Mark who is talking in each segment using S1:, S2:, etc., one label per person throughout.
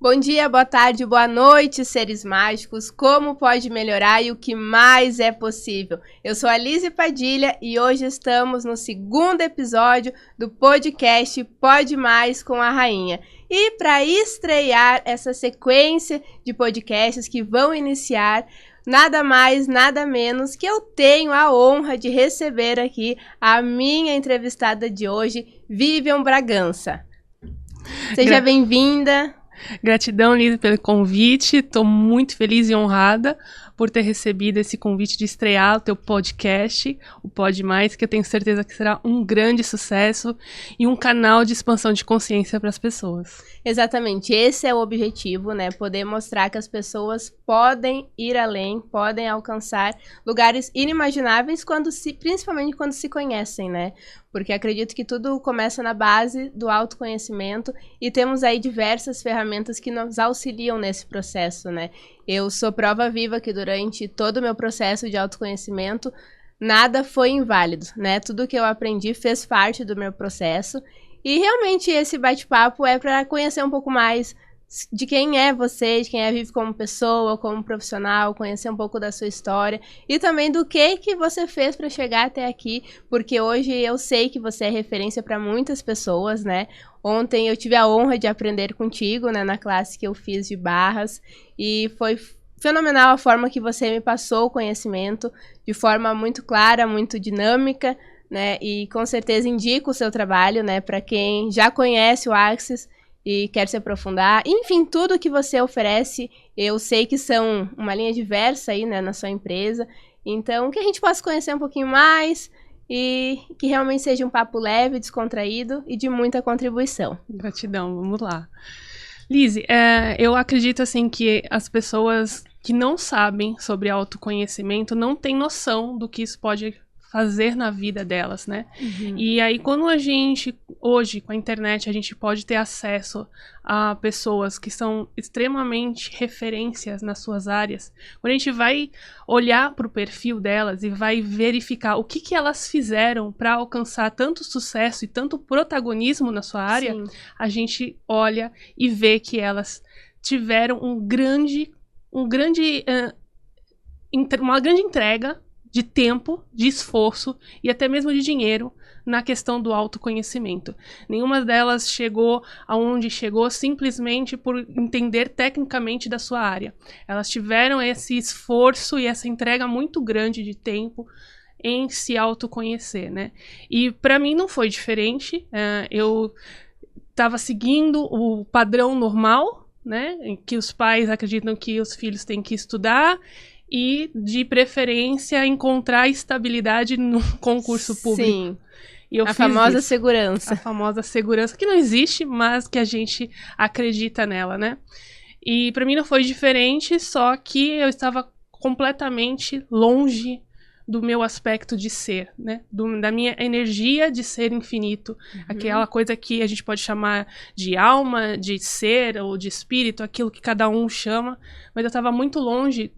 S1: Bom dia, boa tarde, boa noite, seres mágicos. Como pode melhorar e o que mais é possível? Eu sou a Lise Padilha e hoje estamos no segundo episódio do podcast Pode Mais com a Rainha. E para estrear essa sequência de podcasts que vão iniciar, nada mais, nada menos que eu tenho a honra de receber aqui a minha entrevistada de hoje, Vivian Bragança. Seja bem-vinda.
S2: Gratidão, Lisa, pelo convite. Estou muito feliz e honrada por ter recebido esse convite de estrear o teu podcast, o Pode Mais, que eu tenho certeza que será um grande sucesso e um canal de expansão de consciência para as pessoas.
S1: Exatamente, esse é o objetivo, né? Poder mostrar que as pessoas podem ir além, podem alcançar lugares inimagináveis, principalmente quando se conhecem, né? Porque acredito que tudo começa na base do autoconhecimento e temos aí diversas ferramentas que nos auxiliam nesse processo, né? Eu sou prova viva que durante todo o meu processo de autoconhecimento, nada foi inválido, né? Tudo que eu aprendi fez parte do meu processo e realmente esse bate-papo é para conhecer um pouco mais de quem é você, de quem é Vivi como pessoa, como profissional, conhecer um pouco da sua história e também do que você fez para chegar até aqui, porque hoje eu sei que você é referência para muitas pessoas, né? Ontem eu tive a honra de aprender contigo, né, na classe que eu fiz de barras e foi fenomenal a forma que você me passou o conhecimento de forma muito clara, muito dinâmica, né? E com certeza indico o seu trabalho, né, para quem já conhece o Axis e quer se aprofundar. Enfim, tudo que você oferece, eu sei que são uma linha diversa aí, né, na sua empresa. Então, que a gente possa conhecer um pouquinho mais e que realmente seja um papo leve, descontraído e de muita contribuição.
S2: Gratidão, vamos lá. Lise, eu acredito assim que as pessoas que não sabem sobre autoconhecimento não têm noção do que isso pode fazer na vida delas, né? Uhum. E aí, quando a gente, hoje, com a internet, a gente pode ter acesso a pessoas que são extremamente referências nas suas áreas, quando a gente vai olhar para o perfil delas e vai verificar o que elas fizeram para alcançar tanto sucesso e tanto protagonismo na sua área, sim, a gente olha e vê que elas tiveram uma grande entrega de tempo, de esforço e até mesmo de dinheiro na questão do autoconhecimento. Nenhuma delas chegou aonde chegou simplesmente por entender tecnicamente da sua área. Elas tiveram esse esforço e essa entrega muito grande de tempo em se autoconhecer, né? E para mim não foi diferente. Eu estava seguindo o padrão normal, né? Em que os pais acreditam que os filhos têm que estudar e, de preferência, encontrar estabilidade no concurso público.
S1: Sim, e a famosa isso. Segurança.
S2: A famosa segurança, que não existe, mas que a gente acredita nela, né? E para mim não foi diferente, só que eu estava completamente longe do meu aspecto de ser, né? Da minha energia de ser infinito. Uhum. Aquela coisa que a gente pode chamar de alma, de ser ou de espírito, aquilo que cada um chama. Mas eu estava muito longe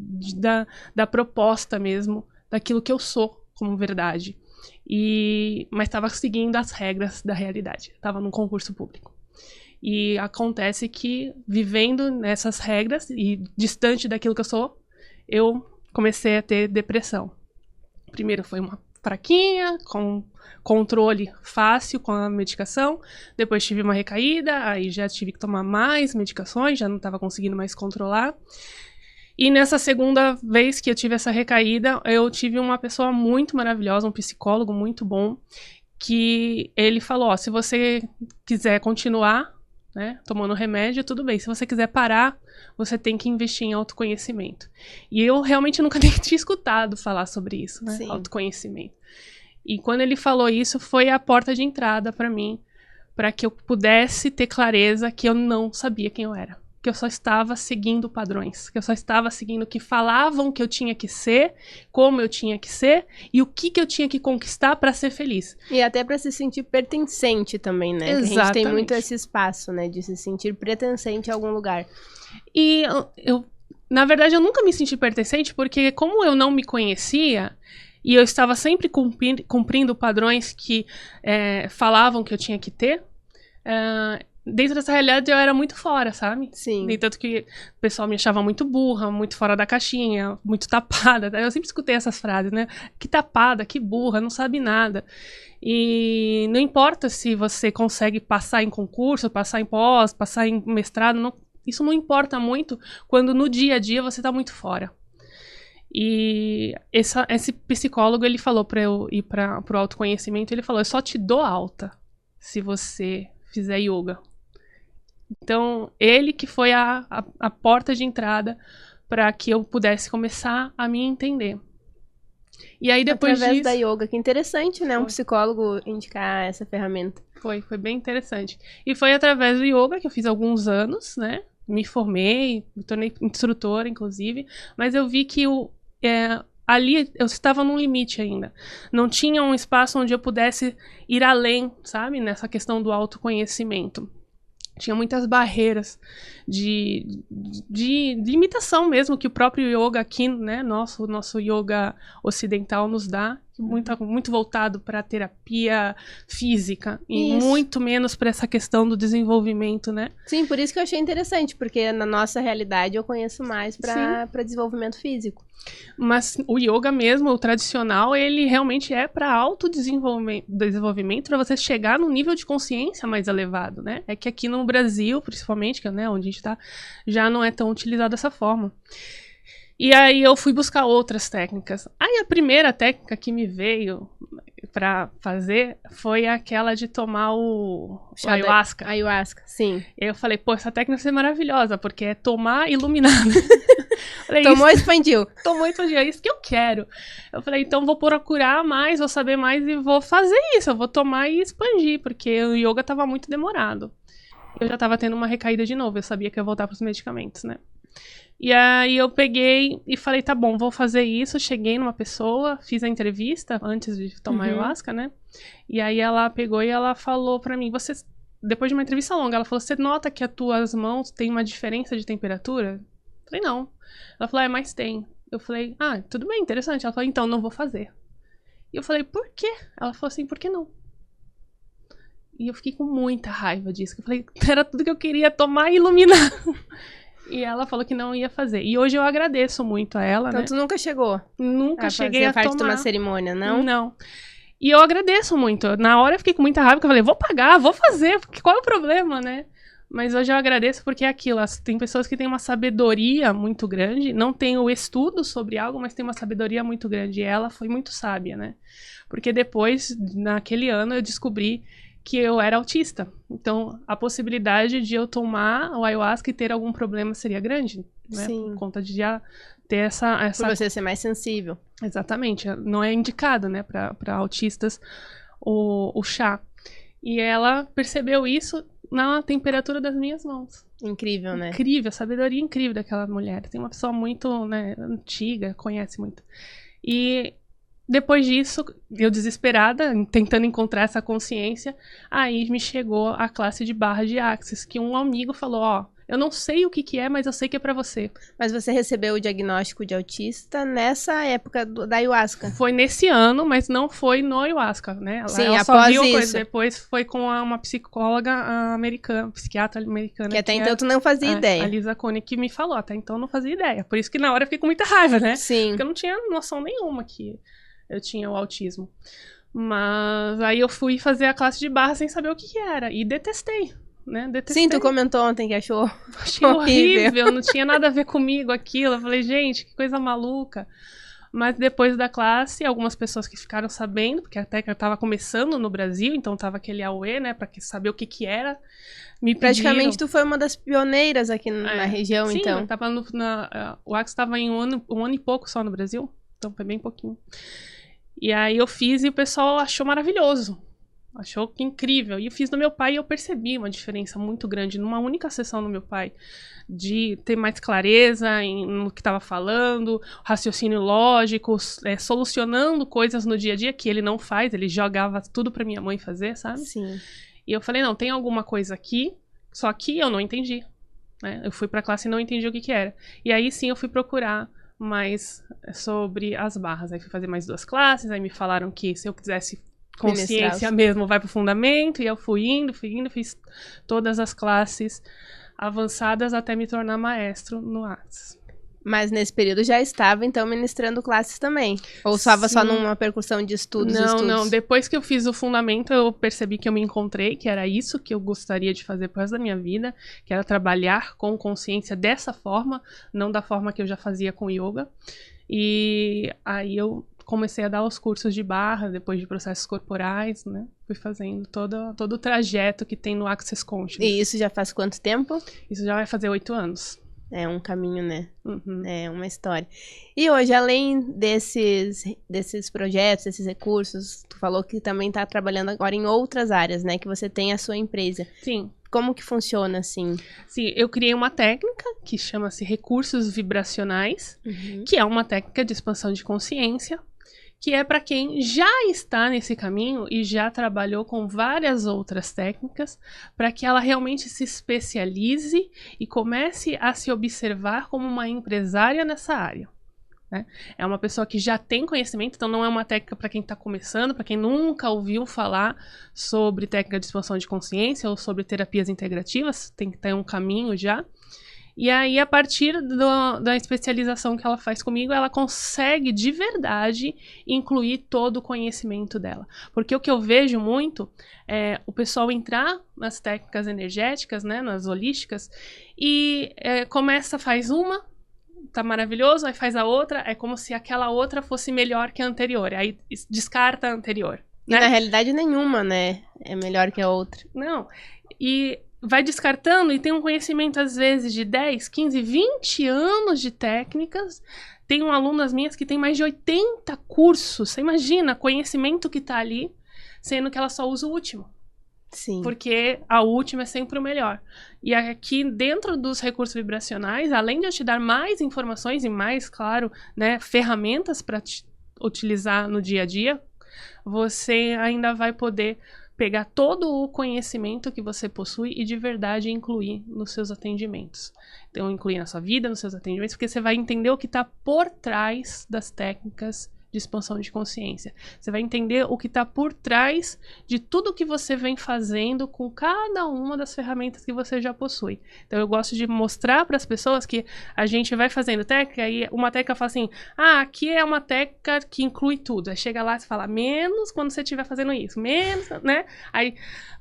S2: da proposta mesmo, daquilo que eu sou como verdade. Mas estava seguindo as regras da realidade. Estava num concurso público. E acontece que, vivendo nessas regras e distante daquilo que eu sou, eu comecei a ter depressão. Primeiro foi uma fraquinha, com controle fácil com a medicação. Depois tive uma recaída, aí já tive que tomar mais medicações, já não estava conseguindo mais controlar. E nessa segunda vez que eu tive essa recaída, eu tive uma pessoa muito maravilhosa, um psicólogo muito bom, que ele falou, se você quiser continuar, né, tomando remédio, tudo bem. Se você quiser parar, você tem que investir em autoconhecimento. E eu realmente nunca nem tinha escutado falar sobre isso, né? Sim. Autoconhecimento. E quando ele falou isso, foi a porta de entrada para mim, para que eu pudesse ter clareza que eu não sabia quem eu era. Que eu só estava seguindo padrões, que eu só estava seguindo o que falavam que eu tinha que ser, como eu tinha que ser e o que eu tinha que conquistar para ser feliz.
S1: E até para se sentir pertencente também, né?
S2: Exatamente.
S1: Que a gente tem muito esse espaço, né, de se sentir pertencente a algum lugar.
S2: E na verdade, eu nunca me senti pertencente porque como eu não me conhecia e eu estava sempre cumprindo padrões que falavam que eu tinha que ter, dentro dessa realidade eu era muito fora, sabe?
S1: Sim.
S2: E tanto que o pessoal me achava muito burra, muito fora da caixinha, muito tapada. Eu sempre escutei essas frases, né? Que tapada, que burra, não sabe nada. E não importa se você consegue passar em concurso, passar em pós, passar em mestrado, isso não importa muito quando no dia a dia você tá muito fora. E esse psicólogo, ele falou pra eu ir pro autoconhecimento, ele falou, eu só te dou alta se você fizer yoga. Então, ele que foi a porta de entrada para que eu pudesse começar a me entender. E aí, depois
S1: Através
S2: disso...
S1: da yoga, que interessante, né? Um psicólogo indicar essa ferramenta.
S2: Foi bem interessante. E foi através do yoga que eu fiz alguns anos, né? Me formei, me tornei instrutora, inclusive. Mas eu vi que ali eu estava num limite ainda. Não tinha um espaço onde eu pudesse ir além, sabe? Nessa questão do autoconhecimento. Tinha muitas barreiras de limitação mesmo que o próprio yoga aqui, né, nosso yoga ocidental nos dá, muito voltado para a terapia física e muito menos para essa questão do desenvolvimento, né?
S1: Sim, por isso que eu achei interessante, porque na nossa realidade eu conheço mais para desenvolvimento físico.
S2: Mas o yoga mesmo, o tradicional, ele realmente é para autodesenvolvimento, para você chegar num nível de consciência mais elevado, né? É que aqui no Brasil, principalmente, que é, né, onde a gente tá, já não é tão utilizado dessa forma. E aí eu fui buscar outras técnicas. Aí a primeira técnica que me veio pra fazer foi aquela de tomar o ayahuasca.
S1: Ayahuasca, sim.
S2: E aí eu falei, pô, essa técnica vai ser maravilhosa, porque é tomar iluminado.
S1: Tomou e expandiu.
S2: Tomou e expandiu, é isso que eu quero. Eu falei, então vou procurar mais, vou saber mais e vou fazer isso. Eu vou tomar e expandir, porque o yoga tava muito demorado. Eu já tava tendo uma recaída de novo, eu sabia que ia voltar pros medicamentos, né? E aí eu peguei e falei, tá bom, vou fazer isso. Cheguei numa pessoa, fiz a entrevista antes de tomar ayahuasca, né? E aí ela pegou e ela falou pra mim, depois de uma entrevista longa, ela falou, você nota que as tuas mãos têm uma diferença de temperatura? Eu falei, não. Ela falou, mas tem. Eu falei, tudo bem, interessante. Ela falou, então, não vou fazer. E eu falei, por quê? Ela falou assim, por que não? E eu fiquei com muita raiva disso. Eu falei, era tudo que eu queria, tomar e iluminar. E ela falou que não ia fazer. E hoje eu agradeço muito a ela,
S1: então,
S2: né?
S1: Tu nunca chegou?
S2: Nunca cheguei a tomar.
S1: De uma cerimônia, não?
S2: Não. E eu agradeço muito. Na hora eu fiquei com muita raiva, porque eu falei, vou pagar, vou fazer, porque qual é o problema, né? Mas hoje eu agradeço porque é aquilo. Tem pessoas que têm uma sabedoria muito grande, não tem o estudo sobre algo, mas tem uma sabedoria muito grande. E ela foi muito sábia, né? Porque depois, naquele ano, eu descobri que eu era autista. Então, a possibilidade de eu tomar o ayahuasca e ter algum problema seria grande, né?
S1: Sim.
S2: Por conta de já ter essa...
S1: Por você ser mais sensível.
S2: Exatamente. Não é indicado, né, para autistas o chá. E ela percebeu isso na temperatura das minhas mãos.
S1: Incrível, né?
S2: Incrível, a sabedoria incrível daquela mulher. Tem uma pessoa muito, né, antiga, conhece muito. E depois disso, eu desesperada, tentando encontrar essa consciência, aí me chegou a classe de barra de Axis, que um amigo falou, eu não sei o que é, mas eu sei que é pra você.
S1: Mas você recebeu o diagnóstico de autista nessa época da ayahuasca?
S2: Foi nesse ano, mas não foi no ayahuasca, né?
S1: Sim,
S2: ela
S1: após
S2: só viu
S1: isso.
S2: Coisa. Depois foi com uma psicóloga americana, psiquiatra americana.
S1: Que até então tu não fazia ideia.
S2: A Lisa Cone que me falou, até então eu não fazia ideia. Por isso que na hora eu fiquei com muita raiva, né?
S1: Sim.
S2: Porque eu não tinha noção nenhuma que eu tinha o autismo. Mas aí eu fui fazer a classe de barra sem saber o que era. E detestei. Né?
S1: Sim, tu comentou ontem que achou
S2: Achei horrível, não tinha nada a ver comigo aquilo. Eu falei, gente, que coisa maluca. Mas depois da classe, algumas pessoas que ficaram sabendo, porque a técnica estava começando no Brasil, então tava aquele auê, né, pra saber o que era, me pediram...
S1: Praticamente tu foi uma das pioneiras aqui na região,
S2: sim,
S1: então.
S2: Sim, tava o Axis estava em um ano e pouco só no Brasil, então foi bem pouquinho. E aí eu fiz e o pessoal achou maravilhoso. Achou que incrível. E eu fiz no meu pai e eu percebi uma diferença muito grande numa única sessão no meu pai. De ter mais clareza no que estava falando, raciocínio lógico, solucionando coisas no dia a dia que ele não faz. Ele jogava tudo pra minha mãe fazer, sabe?
S1: Sim.
S2: E eu falei, não, tem alguma coisa aqui, só que eu não entendi. Né? Eu fui pra classe e não entendi o que era. E aí sim eu fui procurar mais sobre as barras. Aí fui fazer mais 2 classes, aí me falaram que se eu quisesse consciência mesmo, vai pro fundamento, e eu fui indo, fiz todas as classes avançadas até me tornar maestro no Axis.
S1: Mas nesse período já estava, então, ministrando classes também? Ou estava só numa percussão de estudos?
S2: Não. Depois que eu fiz o fundamento, eu percebi que eu me encontrei, que era isso que eu gostaria de fazer pro resto da minha vida, que era trabalhar com consciência dessa forma, não da forma que eu já fazia com yoga. E aí eu comecei a dar os cursos de barra, depois de processos corporais, né? Fui fazendo todo o trajeto que tem no Access Consciousness.
S1: E isso já faz quanto tempo?
S2: Isso já vai fazer 8 anos.
S1: É um caminho, né?
S2: Uhum.
S1: É uma história. E hoje, além desses projetos, desses recursos, tu falou que também tá trabalhando agora em outras áreas, né? Que você tem a sua empresa.
S2: Sim.
S1: Como que funciona, assim?
S2: Sim, eu criei uma técnica que chama-se recursos vibracionais, que é uma técnica de expansão de consciência, que é para quem já está nesse caminho e já trabalhou com várias outras técnicas, para que ela realmente se especialize e comece a se observar como uma empresária nessa área. Né? É uma pessoa que já tem conhecimento, então não é uma técnica para quem está começando, para quem nunca ouviu falar sobre técnica de expansão de consciência ou sobre terapias integrativas, tem que ter um caminho já. E aí, a partir da especialização que ela faz comigo, ela consegue de verdade incluir todo o conhecimento dela. Porque o que eu vejo muito é o pessoal entrar nas técnicas energéticas, né, nas holísticas, e faz uma, tá maravilhoso, aí faz a outra, é como se aquela outra fosse melhor que a anterior, aí descarta a anterior. Né?
S1: E na realidade nenhuma, né, é melhor que a outra.
S2: Não, e vai descartando e tem um conhecimento, às vezes, de 10, 15, 20 anos de técnicas. Tenho alunas minhas que têm mais de 80 cursos. Você imagina, conhecimento que tá ali, sendo que ela só usa o último.
S1: Sim.
S2: Porque a última é sempre o melhor. E aqui, dentro dos recursos vibracionais, além de eu te dar mais informações e mais, claro, né, ferramentas para utilizar no dia a dia, você ainda vai poder pegar todo o conhecimento que você possui e de verdade incluir nos seus atendimentos. Então, incluir na sua vida, nos seus atendimentos, porque você vai entender o que está por trás das técnicas de expansão de consciência. Você vai entender o que está por trás de tudo que você vem fazendo com cada uma das ferramentas que você já possui. Então, eu gosto de mostrar para as pessoas que a gente vai fazendo técnica e uma técnica fala assim, aqui é uma técnica que inclui tudo. Aí chega lá e fala, menos quando você estiver fazendo isso, menos, né? Aí,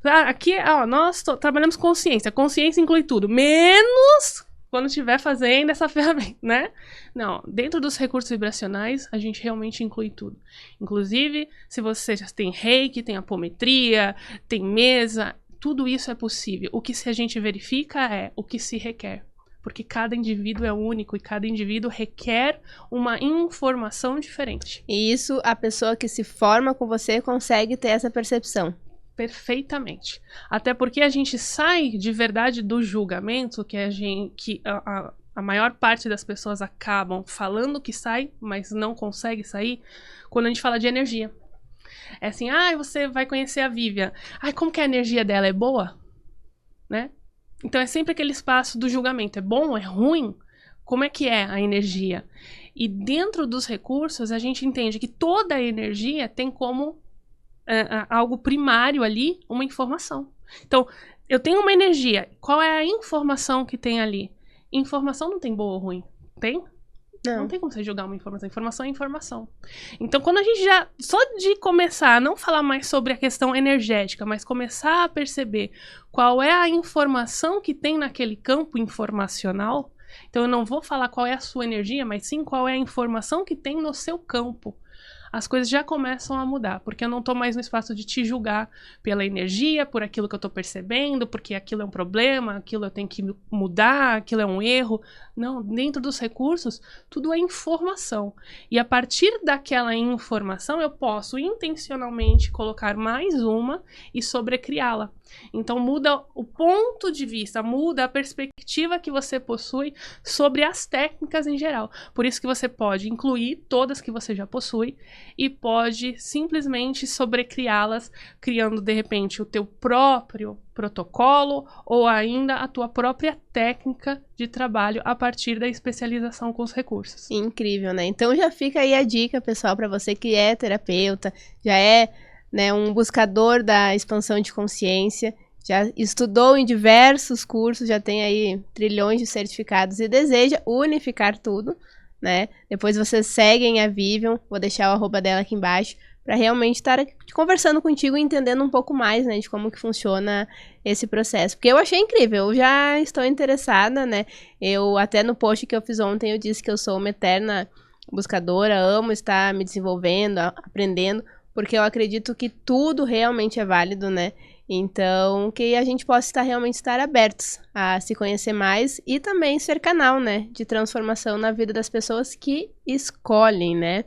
S2: aqui, nós trabalhamos consciência. Consciência inclui tudo, menos quando estiver fazendo essa ferramenta, né? Não, dentro dos recursos vibracionais, a gente realmente inclui tudo. Inclusive, se você já tem reiki, tem apometria, tem mesa, tudo isso é possível. O que a gente verifica é o que se requer. Porque cada indivíduo é único e cada indivíduo requer uma informação diferente.
S1: E isso, a pessoa que se forma com você consegue ter essa percepção.
S2: Perfeitamente. Até porque a gente sai de verdade do julgamento que a maior parte das pessoas acabam falando que sai, mas não consegue sair, quando a gente fala de energia. É assim, você vai conhecer a Vivian. Como que a energia dela é boa? Né? Então é sempre aquele espaço do julgamento. É bom? É ruim? Como é que é a energia? E dentro dos recursos, a gente entende que toda a energia tem como algo primário ali, uma informação. Então, eu tenho uma energia. Qual é a informação que tem ali? Informação não tem boa ou ruim. Tem? Não tem como você julgar uma informação. Informação é informação. Então, quando a gente só de começar a não falar mais sobre a questão energética, mas começar a perceber qual é a informação que tem naquele campo informacional, então eu não vou falar qual é a sua energia, mas sim qual é a informação que tem no seu campo. As coisas já começam a mudar, porque eu não estou mais no espaço de te julgar pela energia, por aquilo que eu estou percebendo, porque aquilo é um problema, aquilo eu tenho que mudar, aquilo é um erro. Não, dentro dos recursos, tudo é informação. E a partir daquela informação, eu posso intencionalmente colocar mais uma e sobrecriá-la. Então muda o ponto de vista, muda a perspectiva que você possui sobre as técnicas em geral. Por isso que você pode incluir todas que você já possui e pode simplesmente sobrecriá-las, criando de repente o teu próprio protocolo ou ainda a tua própria técnica de trabalho a partir da especialização com os recursos.
S1: Incrível, né? Então já fica aí a dica, pessoal, para você que é terapeuta, já é né, um buscador da expansão de consciência, já estudou em diversos cursos, já tem aí trilhões de certificados e deseja unificar tudo, né? Depois vocês seguem a Vivian, vou deixar o arroba dela aqui embaixo, para realmente estar conversando contigo e entendendo um pouco mais, né, de como que funciona esse processo. Porque eu achei incrível, eu já estou interessada, né? Eu até no post que eu fiz ontem eu disse que eu sou uma eterna buscadora, amo estar me desenvolvendo, aprendendo, porque eu acredito que tudo realmente é válido, né? Então, que a gente possa realmente estar abertos a se conhecer mais e também ser canal, né, de transformação na vida das pessoas que escolhem, né?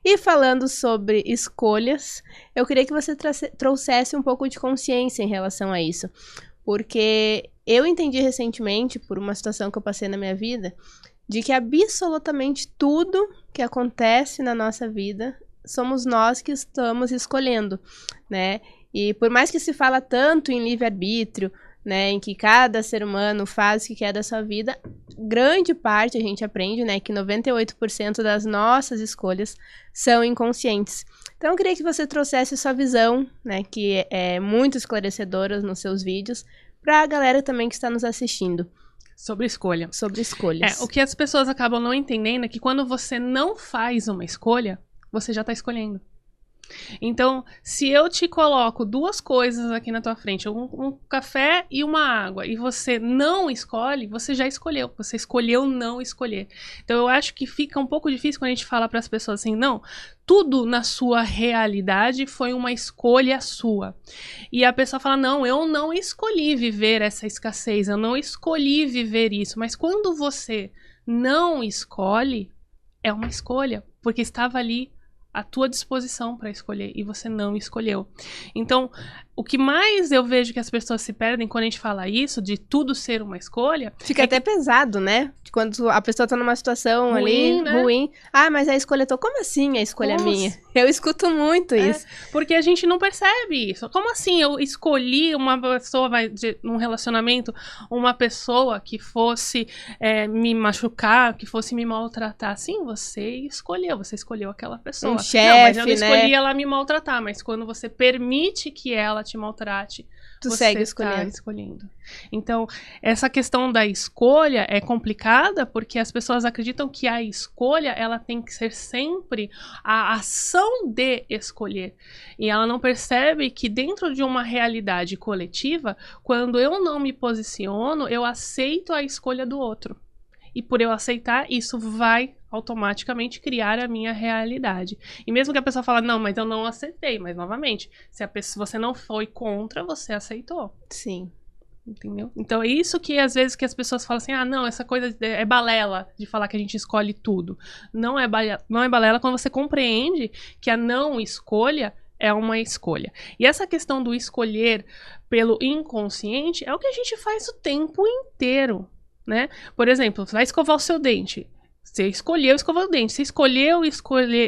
S1: E falando sobre escolhas, eu queria que você trouxesse um pouco de consciência em relação a isso, porque eu entendi recentemente, por uma situação que eu passei na minha vida, de que absolutamente tudo que acontece na nossa vida somos nós que estamos escolhendo, né? E por mais que se fala tanto em livre-arbítrio, né, em que cada ser humano faz o que quer da sua vida, grande parte a gente aprende, né, que 98% das nossas escolhas são inconscientes. Então eu queria que você trouxesse sua visão, né, que é muito esclarecedora nos seus vídeos, para a galera também que está nos assistindo.
S2: Sobre escolha.
S1: Sobre escolhas.
S2: O que as pessoas acabam não entendendo é que quando você não faz uma escolha, você já está escolhendo. Então, se eu te coloco duas coisas aqui na tua frente, um café e uma água, e você não escolhe, você já escolheu. Você escolheu não escolher. Então, eu acho que fica um pouco difícil quando a gente fala para as pessoas assim, não, tudo na sua realidade foi uma escolha sua. E a pessoa fala, não, eu não escolhi viver essa escassez, eu não escolhi viver isso. Mas quando você não escolhe, é uma escolha, porque estava ali à tua disposição para escolher e você não escolheu. Então, o que mais eu vejo que as pessoas se perdem quando a gente fala isso, de tudo ser uma escolha...
S1: Fica até pesado, né? Quando a pessoa tá numa situação ruim, ali,
S2: né?
S1: Ruim. Ah, mas a escolha tua... Como assim a escolha minha? Eu escuto muito isso.
S2: Porque a gente não percebe isso. Como assim eu escolhi uma pessoa, num relacionamento, uma pessoa que fosse me machucar, que fosse me maltratar? Sim, você escolheu aquela pessoa.
S1: Um chefe,
S2: não, mas eu não escolhi,
S1: né?
S2: ela me maltratar, mas quando você permite que ela te maltrate,
S1: tu
S2: você
S1: segue
S2: escolhendo. Então, essa questão da escolha é complicada porque as pessoas acreditam que a escolha ela tem que ser sempre a ação de escolher. E ela não percebe que dentro de uma realidade coletiva, quando eu não me posiciono, eu aceito a escolha do outro. E por eu aceitar, isso vai automaticamente criar a minha realidade. E mesmo que a pessoa fale, não, mas eu não aceitei. Mas, novamente, se você não foi contra, você aceitou.
S1: Sim.
S2: Entendeu? Então, é isso que, às vezes, que as pessoas falam assim, ah, não, essa coisa é balela de falar que a gente escolhe tudo. Não é balela quando você compreende que a não escolha é uma escolha. E essa questão do escolher pelo inconsciente é o que a gente faz o tempo inteiro. Né? Por exemplo, você vai escovar o seu dente. Você escolheu escovar o dente. Você escolheu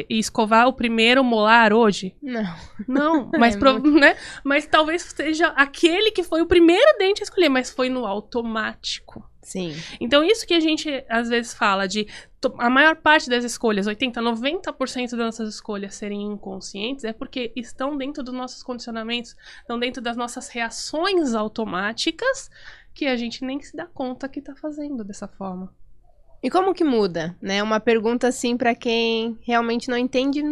S2: escovar o primeiro molar hoje? Não, mas, né? Mas talvez seja aquele que foi o primeiro dente a escolher, mas foi no automático.
S1: Sim.
S2: Então, isso que a gente às vezes fala de a maior parte das escolhas, 80%, 90% das nossas escolhas serem inconscientes, é porque estão dentro dos nossos condicionamentos, estão dentro das nossas reações automáticas, que a gente nem se dá conta que tá fazendo dessa forma.
S1: E como que muda, né? Uma pergunta assim pra quem realmente não entende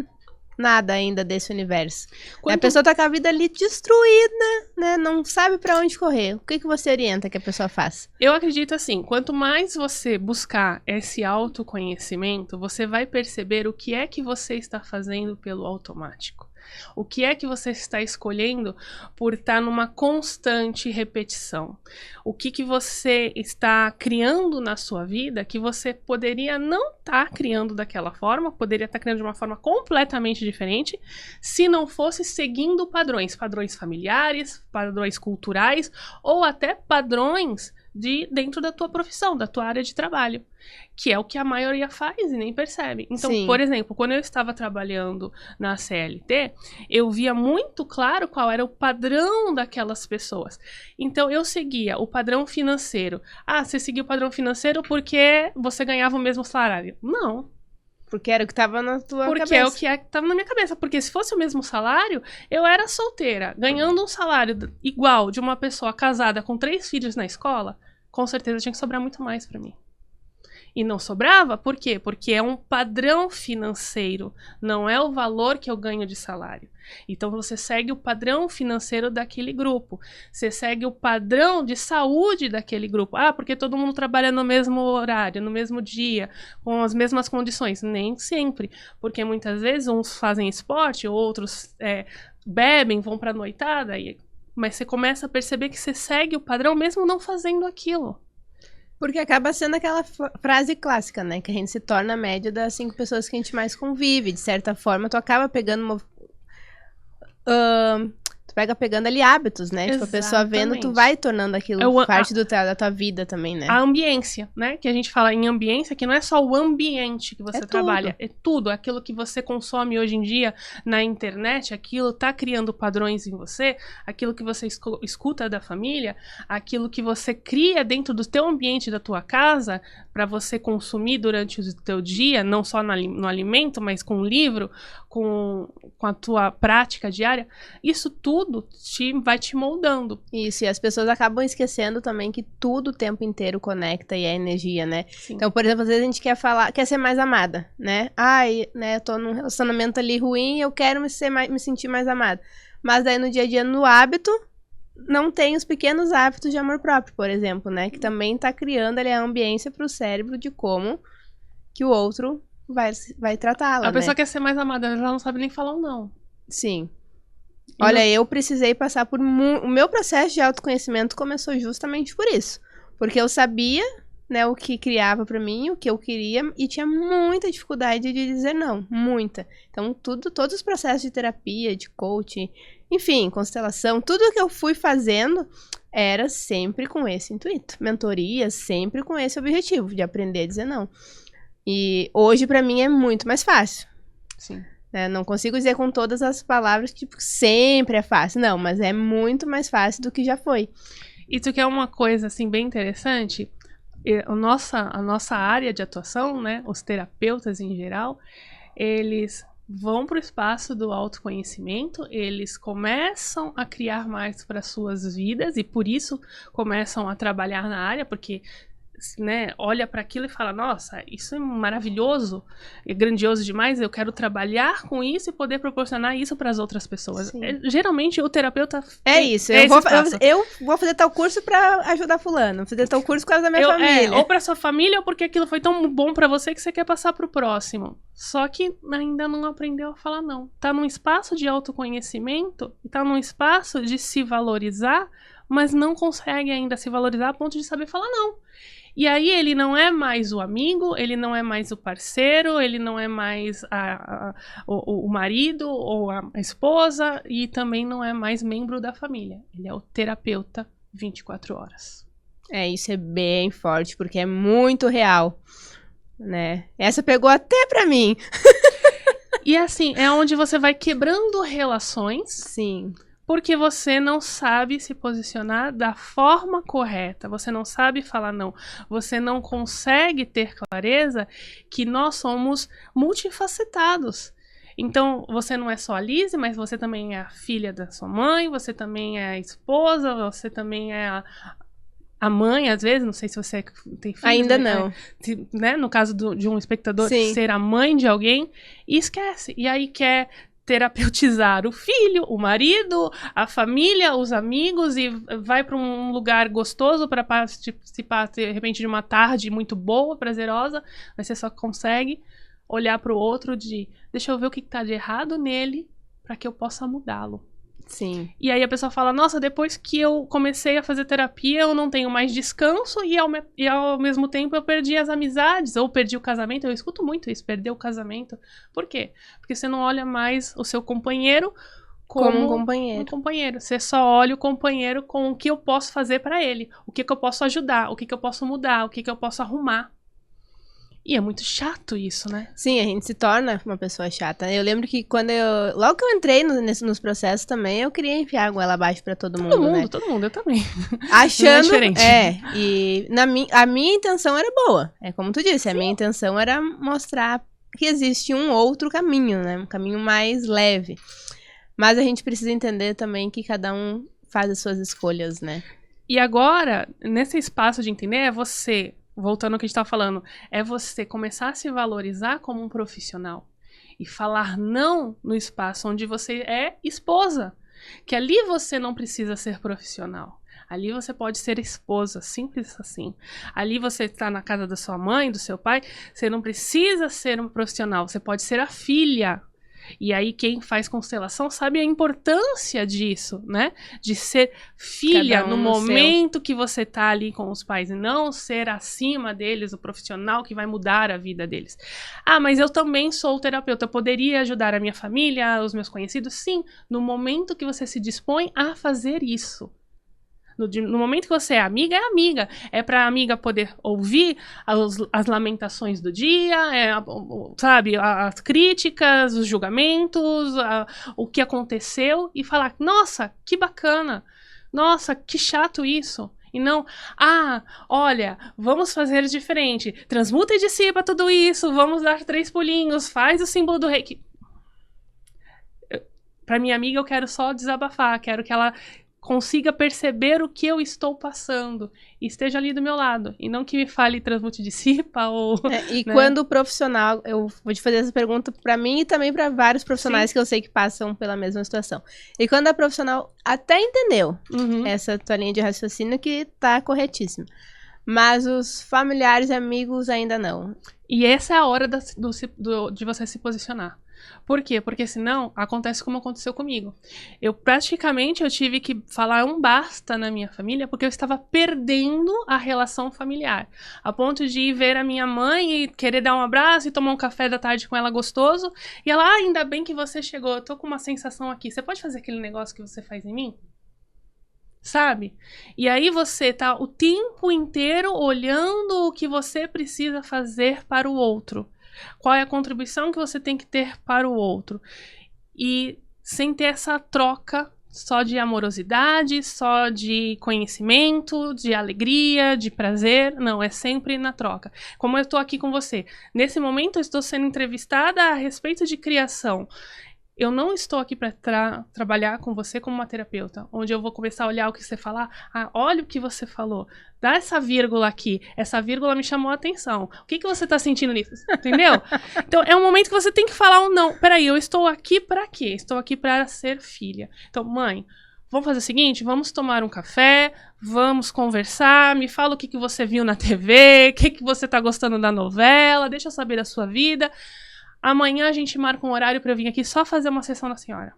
S1: nada ainda desse universo. A pessoa tá com a vida ali destruída, né? Não sabe pra onde correr. O que você orienta que a pessoa faça?
S2: Eu acredito assim, quanto mais você buscar esse autoconhecimento, você vai perceber o que é que você está fazendo pelo automático. O que é que você está escolhendo por estar numa constante repetição? O que você está criando na sua vida que você poderia não estar criando daquela forma, poderia estar criando de uma forma completamente diferente, se não fosse seguindo padrões familiares, padrões culturais ou até padrões dentro da tua profissão, da tua área de trabalho, que é o que a maioria faz e nem percebe. Então, Sim. Por exemplo, quando eu estava trabalhando na CLT, eu via muito claro qual era o padrão daquelas pessoas. Então, eu seguia o padrão financeiro. Ah, você seguiu o padrão financeiro porque você ganhava o mesmo salário. Não.
S1: Porque era o que tava na tua cabeça.
S2: Porque é o que tava na minha cabeça. Porque se fosse o mesmo salário, eu era solteira, ganhando um salário igual de uma pessoa casada com 3 filhos na escola, com certeza tinha que sobrar muito mais pra mim. E não sobrava, por quê? Porque é um padrão financeiro, não é o valor que eu ganho de salário. Então você segue o padrão financeiro daquele grupo, você segue o padrão de saúde daquele grupo. Ah, porque todo mundo trabalha no mesmo horário, no mesmo dia, com as mesmas condições. Nem sempre, porque muitas vezes uns fazem esporte, outros bebem, vão pra noitada, mas você começa a perceber que você segue o padrão mesmo não fazendo aquilo.
S1: Porque acaba sendo aquela frase clássica, né? Que a gente se torna a média das 5 pessoas que a gente mais convive. De certa forma, tu acaba pegando uma... tu pega pegando ali hábitos, né?
S2: Exatamente.
S1: Tipo, a pessoa vendo, tu vai tornando aquilo parte da tua vida também, né?
S2: A ambiência, né? Que a gente fala em ambiência, que não é só o ambiente que você trabalha. É tudo. Aquilo que você consome hoje em dia na internet, aquilo tá criando padrões em você, aquilo que você escuta da família, aquilo que você cria dentro do teu ambiente da tua casa para você consumir durante o teu dia, não só no alimento, mas com o livro, com a tua prática diária. Isso tudo vai te moldando.
S1: Isso, e as pessoas acabam esquecendo também que tudo o tempo inteiro conecta e é energia, né?
S2: Sim.
S1: Então, por exemplo, às vezes a gente quer ser mais amada, né? Né, eu tô num relacionamento ali ruim, eu quero me sentir mais amada. Mas daí no dia a dia, no hábito, não tem os pequenos hábitos de amor próprio, por exemplo, né? Que também tá criando ali a ambiência pro cérebro de como que o outro vai tratá-la,
S2: A pessoa quer ser mais amada, ela não sabe nem falar um não.
S1: Sim. Olha, eu precisei passar por... O meu processo de autoconhecimento começou justamente por isso. Porque eu sabia, né, o que criava pra mim, o que eu queria, e tinha muita dificuldade de dizer não. Muita. Então, todos os processos de terapia, de coaching, enfim, constelação, tudo que eu fui fazendo era sempre com esse intuito. Mentoria, sempre com esse objetivo, de aprender a dizer não. E hoje, pra mim, é muito mais fácil.
S2: Sim.
S1: Não consigo dizer com todas as palavras que tipo, sempre é fácil. Não, mas é muito mais fácil do que já foi.
S2: E tu quer uma coisa, assim, bem interessante? A nossa área de atuação, né, os terapeutas em geral, eles vão para o espaço do autoconhecimento, eles começam a criar mais para suas vidas e por isso começam a trabalhar na área, porque... né, olha para aquilo e fala, nossa, isso é maravilhoso, é grandioso demais, eu quero trabalhar com isso e poder proporcionar isso para as outras pessoas. Geralmente o terapeuta
S1: isso, eu vou fazer tal curso para ajudar fulano, vou fazer tal curso por causa da minha família.
S2: Ou para sua família, ou porque aquilo foi tão bom para você que você quer passar pro próximo. Só que ainda não aprendeu a falar não. Tá num espaço de autoconhecimento, tá num espaço de se valorizar, mas não consegue ainda se valorizar a ponto de saber falar não. E aí ele não é mais o amigo, ele não é mais o parceiro, ele não é mais o marido ou a esposa e também não é mais membro da família. Ele é o terapeuta 24 horas.
S1: Isso é bem forte, porque é muito real, né? Essa pegou até pra mim.
S2: E assim, é onde você vai quebrando relações.
S1: Sim.
S2: Porque você não sabe se posicionar da forma correta, você não sabe falar não, você não consegue ter clareza que nós somos multifacetados. Então, você não é só a Lizzie, mas você também é a filha da sua mãe, você também é a esposa, você também é a mãe, às vezes, não sei se você tem filhos.
S1: Ainda não.
S2: Né? No caso de um espectador,
S1: Sim.
S2: Ser a mãe de alguém, e esquece. E aí quer terapeutizar o filho, o marido, a família, os amigos e vai para um lugar gostoso para participar, de repente, de uma tarde muito boa, prazerosa, mas você só consegue olhar para o outro deixa eu ver o que está de errado nele para que eu possa mudá-lo.
S1: Sim.
S2: E aí a pessoa fala, nossa, depois que eu comecei a fazer terapia, eu não tenho mais descanso e ao mesmo tempo eu perdi as amizades, ou perdi o casamento. Eu escuto muito isso, perder o casamento. Por quê? Porque você não olha mais o seu companheiro como um companheiro. Você só olha o companheiro com o que eu posso fazer para ele, o que eu posso ajudar, o que eu posso mudar, o que eu posso arrumar. E é muito chato isso, né?
S1: Sim, a gente se torna uma pessoa chata. Eu lembro que logo que eu entrei nos processos também, eu queria enfiar a goela abaixo pra todo mundo, né?
S2: Todo mundo, eu também.
S1: Achando,
S2: não é diferente.
S1: E a minha intenção era boa. É como tu disse, a minha intenção era mostrar que existe um outro caminho, né? Um caminho mais leve. Mas a gente precisa entender também que cada um faz as suas escolhas, né?
S2: E agora, nesse espaço de entender, é você, voltando ao que a gente estava falando, é você começar a se valorizar como um profissional. E falar não no espaço onde você é esposa. Que ali você não precisa ser profissional. Ali você pode ser esposa, simples assim. Ali você está na casa da sua mãe, do seu pai, você não precisa ser um profissional, você pode ser a filha. E aí quem faz constelação sabe a importância disso, né? De ser filha no momento que você tá ali com os pais e não ser acima deles, o profissional que vai mudar a vida deles. Ah, mas eu também sou terapeuta, eu poderia ajudar a minha família, os meus conhecidos? Sim, no momento que você se dispõe a fazer isso. No momento que você é amiga, é pra amiga poder ouvir as lamentações do dia, sabe, as críticas, os julgamentos, o que aconteceu e falar, nossa, que bacana, nossa, que chato isso. E não, olha, vamos fazer diferente, transmuta e dissipa tudo isso, vamos dar 3 pulinhos, faz o símbolo do reiki. Pra minha amiga eu quero só desabafar, quero que ela consiga perceber o que eu estou passando e esteja ali do meu lado. E não que me fale transmute e dissipa ou...
S1: E
S2: né?
S1: quando o profissional... Eu vou te fazer essa pergunta para mim e também para vários profissionais Sim. que eu sei que passam pela mesma situação. E quando a profissional até entendeu essa tua linha de raciocínio que tá corretíssima. Mas os familiares e amigos ainda não.
S2: E essa é a hora de você se posicionar. Por quê? Porque senão acontece como aconteceu comigo. Eu tive que falar um basta na minha família porque eu estava perdendo a relação familiar. A ponto de ir ver a minha mãe e querer dar um abraço e tomar um café da tarde com ela gostoso. E ela, ainda bem que você chegou, eu tô com uma sensação aqui. Você pode fazer aquele negócio que você faz em mim? Sabe? E aí você tá o tempo inteiro olhando o que você precisa fazer para o outro. Qual é a contribuição que você tem que ter para o outro? E sem ter essa troca só de amorosidade, só de conhecimento, de alegria, de prazer. Não, é sempre na troca. Como eu estou aqui com você. Nesse momento eu estou sendo entrevistada a respeito de criação. Eu não estou aqui para trabalhar com você como uma terapeuta, onde eu vou começar a olhar o que você falar. Olha o que você falou. Dá essa vírgula aqui. Essa vírgula me chamou a atenção. O que você está sentindo nisso? Entendeu? Então, é um momento que você tem que falar um não. Peraí, eu estou aqui para quê? Estou aqui para ser filha. Então, mãe, vamos fazer o seguinte? Vamos tomar um café, vamos conversar, me fala o que você viu na TV, o que você está gostando da novela, deixa eu saber da sua vida. Amanhã a gente marca um horário para eu vir aqui só fazer uma sessão na senhora.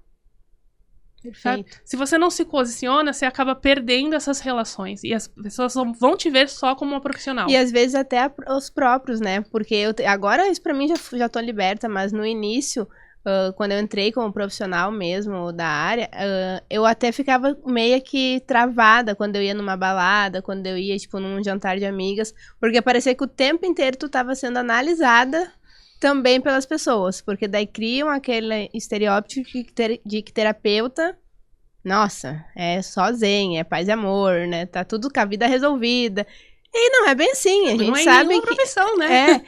S1: Perfeito.
S2: Sabe? Se você não se posiciona, você acaba perdendo essas relações. E as pessoas vão te ver só como uma profissional.
S1: E às vezes até os próprios, né? Porque agora isso pra mim já tô liberta, mas no início, quando eu entrei como profissional mesmo da área, eu até ficava meio que travada quando eu ia numa balada, quando eu ia, tipo, num jantar de amigas, porque parecia que o tempo inteiro tu tava sendo analisada também pelas pessoas, porque daí criam aquele estereótipo de que terapeuta, nossa, é só zen, é paz e amor, né? Tá tudo com a vida resolvida. E não é bem assim, a gente sabe que...
S2: profissão, né?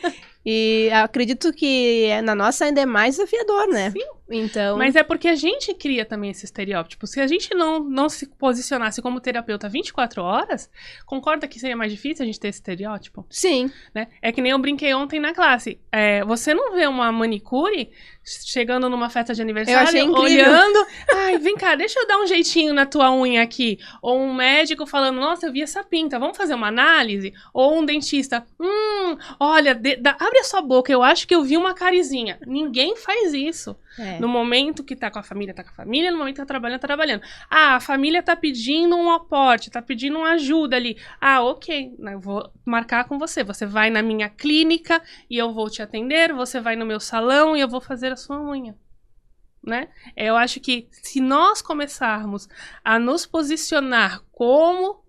S1: E acredito que na nossa ainda é mais desafiador, né?
S2: Sim.
S1: Então...
S2: Mas é porque a gente cria também esse estereótipo. Se a gente não se posicionasse como terapeuta 24 horas, concorda que seria mais difícil a gente ter esse estereótipo?
S1: Sim.
S2: Né? É que nem eu brinquei ontem na classe. Você não vê uma manicure chegando numa festa de aniversário, olhando... Ai, vem cá, deixa eu dar um jeitinho na tua unha aqui. Ou um médico falando, nossa, eu vi essa pinta, vamos fazer uma análise? Ou um dentista, olha, abre a sua boca, eu acho que eu vi uma carizinha. Ninguém faz isso. No momento que tá com a família, no momento que tá trabalhando. A família tá pedindo um aporte, tá pedindo uma ajuda ali. Ok, eu vou marcar com você. Você vai na minha clínica e eu vou te atender, você vai no meu salão e eu vou fazer a sua unha. Né? Eu acho que se nós começarmos a nos posicionar como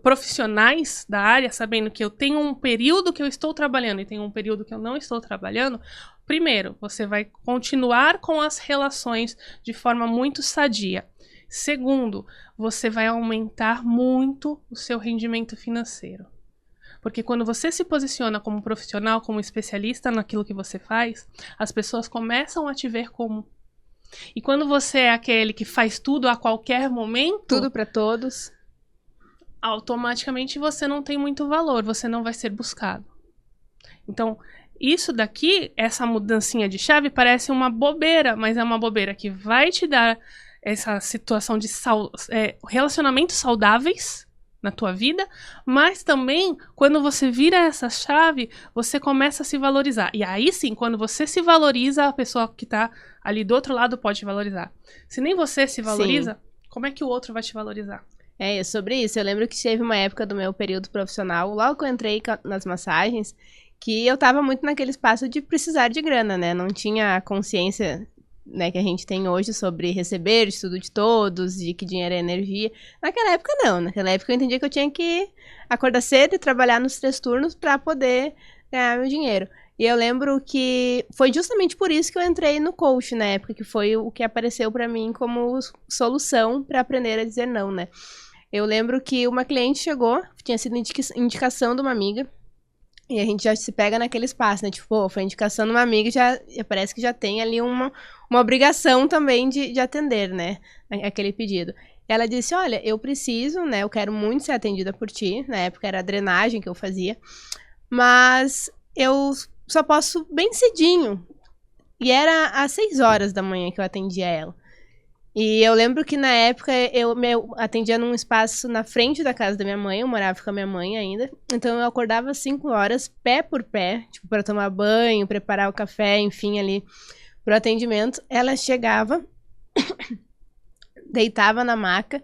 S2: profissionais da área, sabendo que eu tenho um período que eu estou trabalhando e tenho um período que eu não estou trabalhando, primeiro, você vai continuar com as relações de forma muito sadia. Segundo, você vai aumentar muito o seu rendimento financeiro. Porque quando você se posiciona como profissional, como especialista naquilo que você faz, as pessoas começam a te ver como. E quando você é aquele que faz tudo a qualquer momento...
S1: Tudo para todos.
S2: Automaticamente você não tem muito valor, você não vai ser buscado. Então, isso daqui, essa mudancinha de chave, parece uma bobeira, mas é uma bobeira que vai te dar essa situação de relacionamentos saudáveis na tua vida, mas também, quando você vira essa chave, você começa a se valorizar. E aí sim, quando você se valoriza, a pessoa que tá ali do outro lado pode te valorizar. Se nem você se valoriza, como é que o outro vai te valorizar?
S1: É sobre isso. Eu lembro que teve uma época do meu período profissional, logo que eu entrei nas massagens, que eu tava muito naquele espaço de precisar de grana, né? Não tinha a consciência, né, que a gente tem hoje sobre receber de tudo de todos, de que dinheiro é energia. Naquela época, não. Naquela época eu entendia que eu tinha que acordar cedo e trabalhar nos 3 turnos para poder ganhar meu dinheiro. E eu lembro que foi justamente por isso que eu entrei no coach na época, que foi o que apareceu para mim como solução para aprender a dizer não, né? Eu lembro que uma cliente chegou, tinha sido indicação de uma amiga, e a gente já se pega naquele espaço, né? Tipo, pô, foi indicação de uma amiga, já parece que já tem ali uma obrigação também de atender, né? Aquele pedido. Ela disse, olha, eu preciso, né? Eu quero muito ser atendida por ti. Na época era a drenagem que eu fazia. Mas eu só posso bem cedinho. E era às 6 horas da manhã que eu atendia ela. E eu lembro que na época eu atendia num espaço na frente da casa da minha mãe, eu morava com a minha mãe ainda. Então eu acordava às 5 horas, pé por pé, tipo, para tomar banho, preparar o café, enfim, ali pro atendimento. Ela chegava, deitava na maca,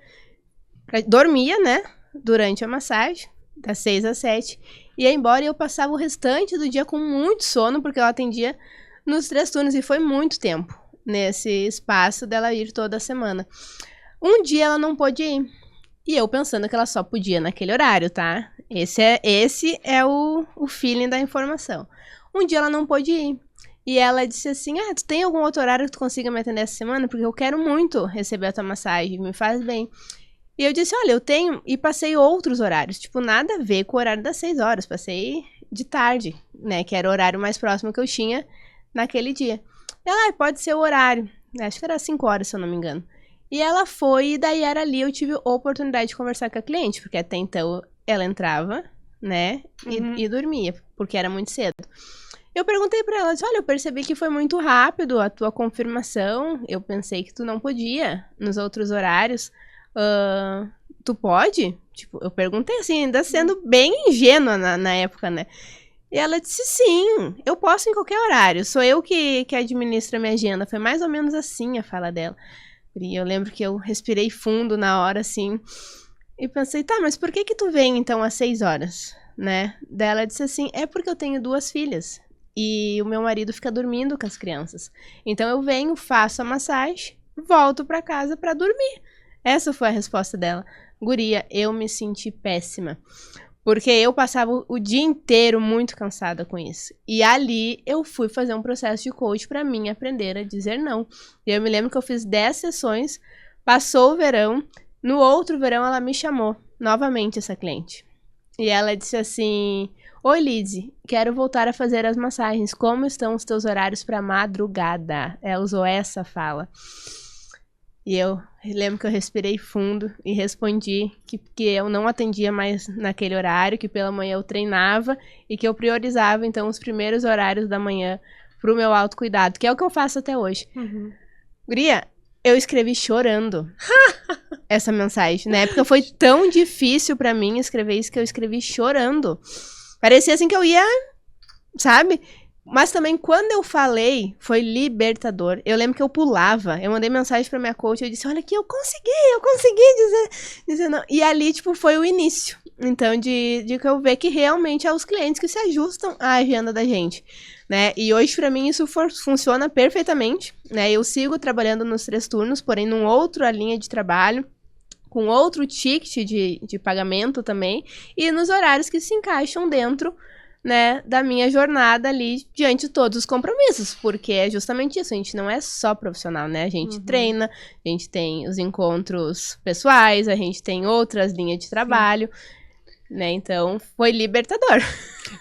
S1: dormia, né, durante a massagem, das 6 às 7, ia embora e eu passava o restante do dia com muito sono, porque ela atendia nos 3 turnos e foi muito tempo nesse espaço dela ir toda semana. Um dia ela não pôde ir. E eu pensando que ela só podia naquele horário, tá? Esse é o feeling da informação. Um dia ela não pôde ir. E ela disse assim, tu tem algum outro horário que tu consiga me atender essa semana? Porque eu quero muito receber a tua massagem, me faz bem. E eu disse, olha, eu tenho... E passei outros horários. Tipo, nada a ver com o horário das 6 horas. Passei de tarde, né? Que era o horário mais próximo que eu tinha naquele dia. Ela, pode ser o horário. Acho que era 5 horas, se eu não me engano. E ela foi, e daí era ali, eu tive a oportunidade de conversar com a cliente, porque até então ela entrava, né, e dormia, porque era muito cedo. Eu perguntei pra ela, disse, olha, eu percebi que foi muito rápido a tua confirmação, eu pensei que tu não podia nos outros horários, tu pode? Tipo, eu perguntei assim, ainda sendo bem ingênua na época, né. E ela disse, sim, eu posso em qualquer horário, sou eu que administro a minha agenda. Foi mais ou menos assim a fala dela. E eu lembro que eu respirei fundo na hora, assim, e pensei, tá, mas por que tu vem, então, às 6 horas, né? Daí ela disse assim, é porque eu tenho 2 filhas, e o meu marido fica dormindo com as crianças. Então eu venho, faço a massagem, volto pra casa pra dormir. Essa foi a resposta dela. Guria, eu me senti péssima. Porque eu passava o dia inteiro muito cansada com isso. E ali eu fui fazer um processo de coach pra mim aprender a dizer não. E eu me lembro que eu fiz 10 sessões, passou o verão, no outro verão ela me chamou, novamente essa cliente. E ela disse assim, oi Lidy, quero voltar a fazer as massagens, como estão os teus horários pra madrugada? Ela usou essa fala. E eu lembro que eu respirei fundo e respondi que eu não atendia mais naquele horário, que pela manhã eu treinava e que eu priorizava, então, os primeiros horários da manhã pro meu autocuidado, que é o que eu faço até hoje. Guria, eu escrevi chorando essa mensagem. Na época foi tão difícil pra mim escrever isso que eu escrevi chorando. Parecia assim que eu ia, sabe? Mas também, quando eu falei, foi libertador. Eu lembro que eu pulava. Eu mandei mensagem pra minha coach. Eu disse, olha aqui, eu consegui dizer não. E ali, tipo, foi o início. Então, de que eu ver que realmente é os clientes que se ajustam à agenda da gente, né? E hoje, pra mim, isso funciona perfeitamente, né? Eu sigo trabalhando nos 3 turnos, porém, num outra linha de trabalho, com outro ticket de pagamento também, e nos horários que se encaixam dentro, né, da minha jornada ali diante de todos os compromissos, porque é justamente isso, a gente não é só profissional, né, a gente treina, a gente tem os encontros pessoais, a gente tem outras linhas de trabalho. né? Então, foi libertador.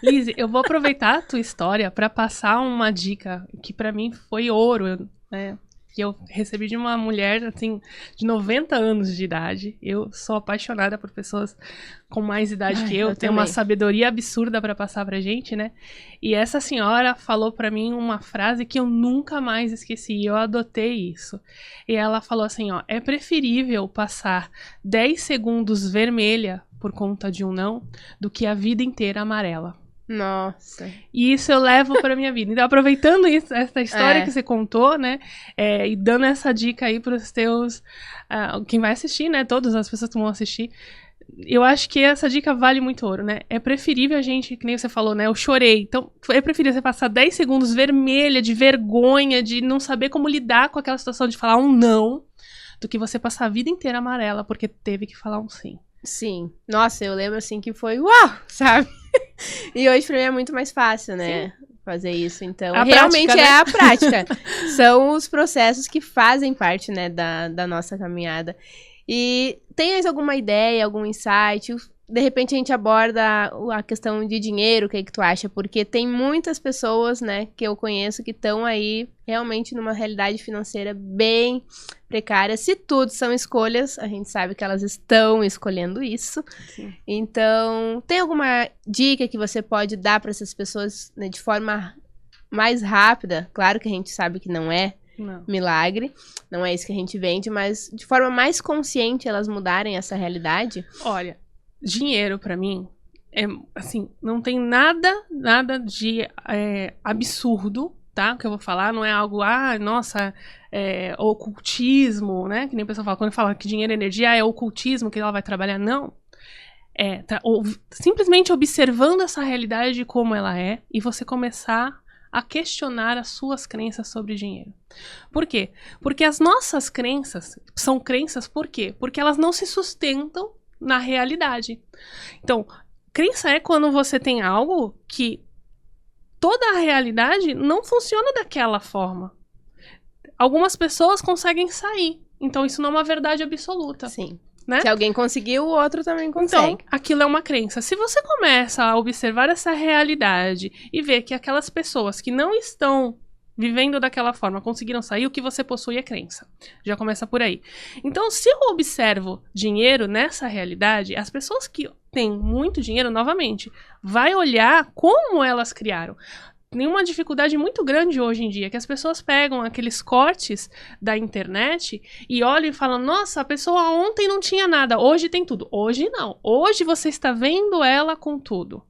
S2: Lizzy, eu vou aproveitar a tua história para passar uma dica que para mim foi ouro, né? Que eu recebi de uma mulher, assim, de 90 anos de idade. Eu sou apaixonada por pessoas com mais idade que eu. Tem uma sabedoria absurda para passar pra gente, né? E essa senhora falou para mim uma frase que eu nunca mais esqueci. Eu adotei isso. E ela falou assim, ó, é preferível passar 10 segundos vermelha por conta de um não, do que a vida inteira amarela.
S1: Nossa.
S2: E isso eu levo pra minha vida. Então, aproveitando isso, essa história que você contou, né? E dando essa dica aí pros teus... quem vai assistir, né? Todas as pessoas que vão assistir. Eu acho que essa dica vale muito ouro, né? É preferível a gente, que nem você falou, né? Eu chorei. Então, é preferível você passar 10 segundos vermelha, de vergonha, de não saber como lidar com aquela situação de falar um não, do que você passar a vida inteira amarela porque teve que falar um sim.
S1: Sim. Nossa, eu lembro assim que foi uau, sabe? E hoje pra mim é muito mais fácil, né? Sim. Fazer isso. Então, realmente prática, né? É a prática. São os processos que fazem parte, né, da nossa caminhada. E tem alguma ideia, algum insight? De repente a gente aborda a questão de dinheiro, o que é que tu acha? Porque tem muitas pessoas, né, que eu conheço que estão aí realmente numa realidade financeira bem precária. Se tudo são escolhas, a gente sabe que elas estão escolhendo isso. Sim. Então, tem alguma dica que você pode dar para essas pessoas, né, de forma mais rápida? Claro que a gente sabe que não é milagre, não é isso que a gente vende, mas de forma mais consciente elas mudarem essa realidade?
S2: Olha, dinheiro pra mim é assim, não tem nada de absurdo, tá? O que eu vou falar não é algo, nossa, ocultismo, né? Que nem a pessoa fala, quando fala que dinheiro é energia, é ocultismo que ela vai trabalhar, não. Simplesmente observando essa realidade como ela é e você começar a questionar as suas crenças sobre dinheiro. Por quê? Porque as nossas crenças são crenças por quê? Porque elas não se sustentam na realidade. Então, crença é quando você tem algo que toda a realidade não funciona daquela forma. Algumas pessoas conseguem sair. Então, isso não é uma verdade absoluta.
S1: Sim.
S2: Né?
S1: Se alguém conseguiu, o outro também consegue.
S2: Então, aquilo é uma crença. Se você começa a observar essa realidade e ver que aquelas pessoas que não estão vivendo daquela forma conseguiram sair, o que você possui é crença. Já começa por aí. Então, se eu observo dinheiro nessa realidade, as pessoas que têm muito dinheiro, novamente, vai olhar como elas criaram. Tem uma dificuldade muito grande hoje em dia, que as pessoas pegam aqueles cortes da internet e olham e falam, nossa, a pessoa ontem não tinha nada, hoje tem tudo. Hoje não. Hoje você está vendo ela com tudo.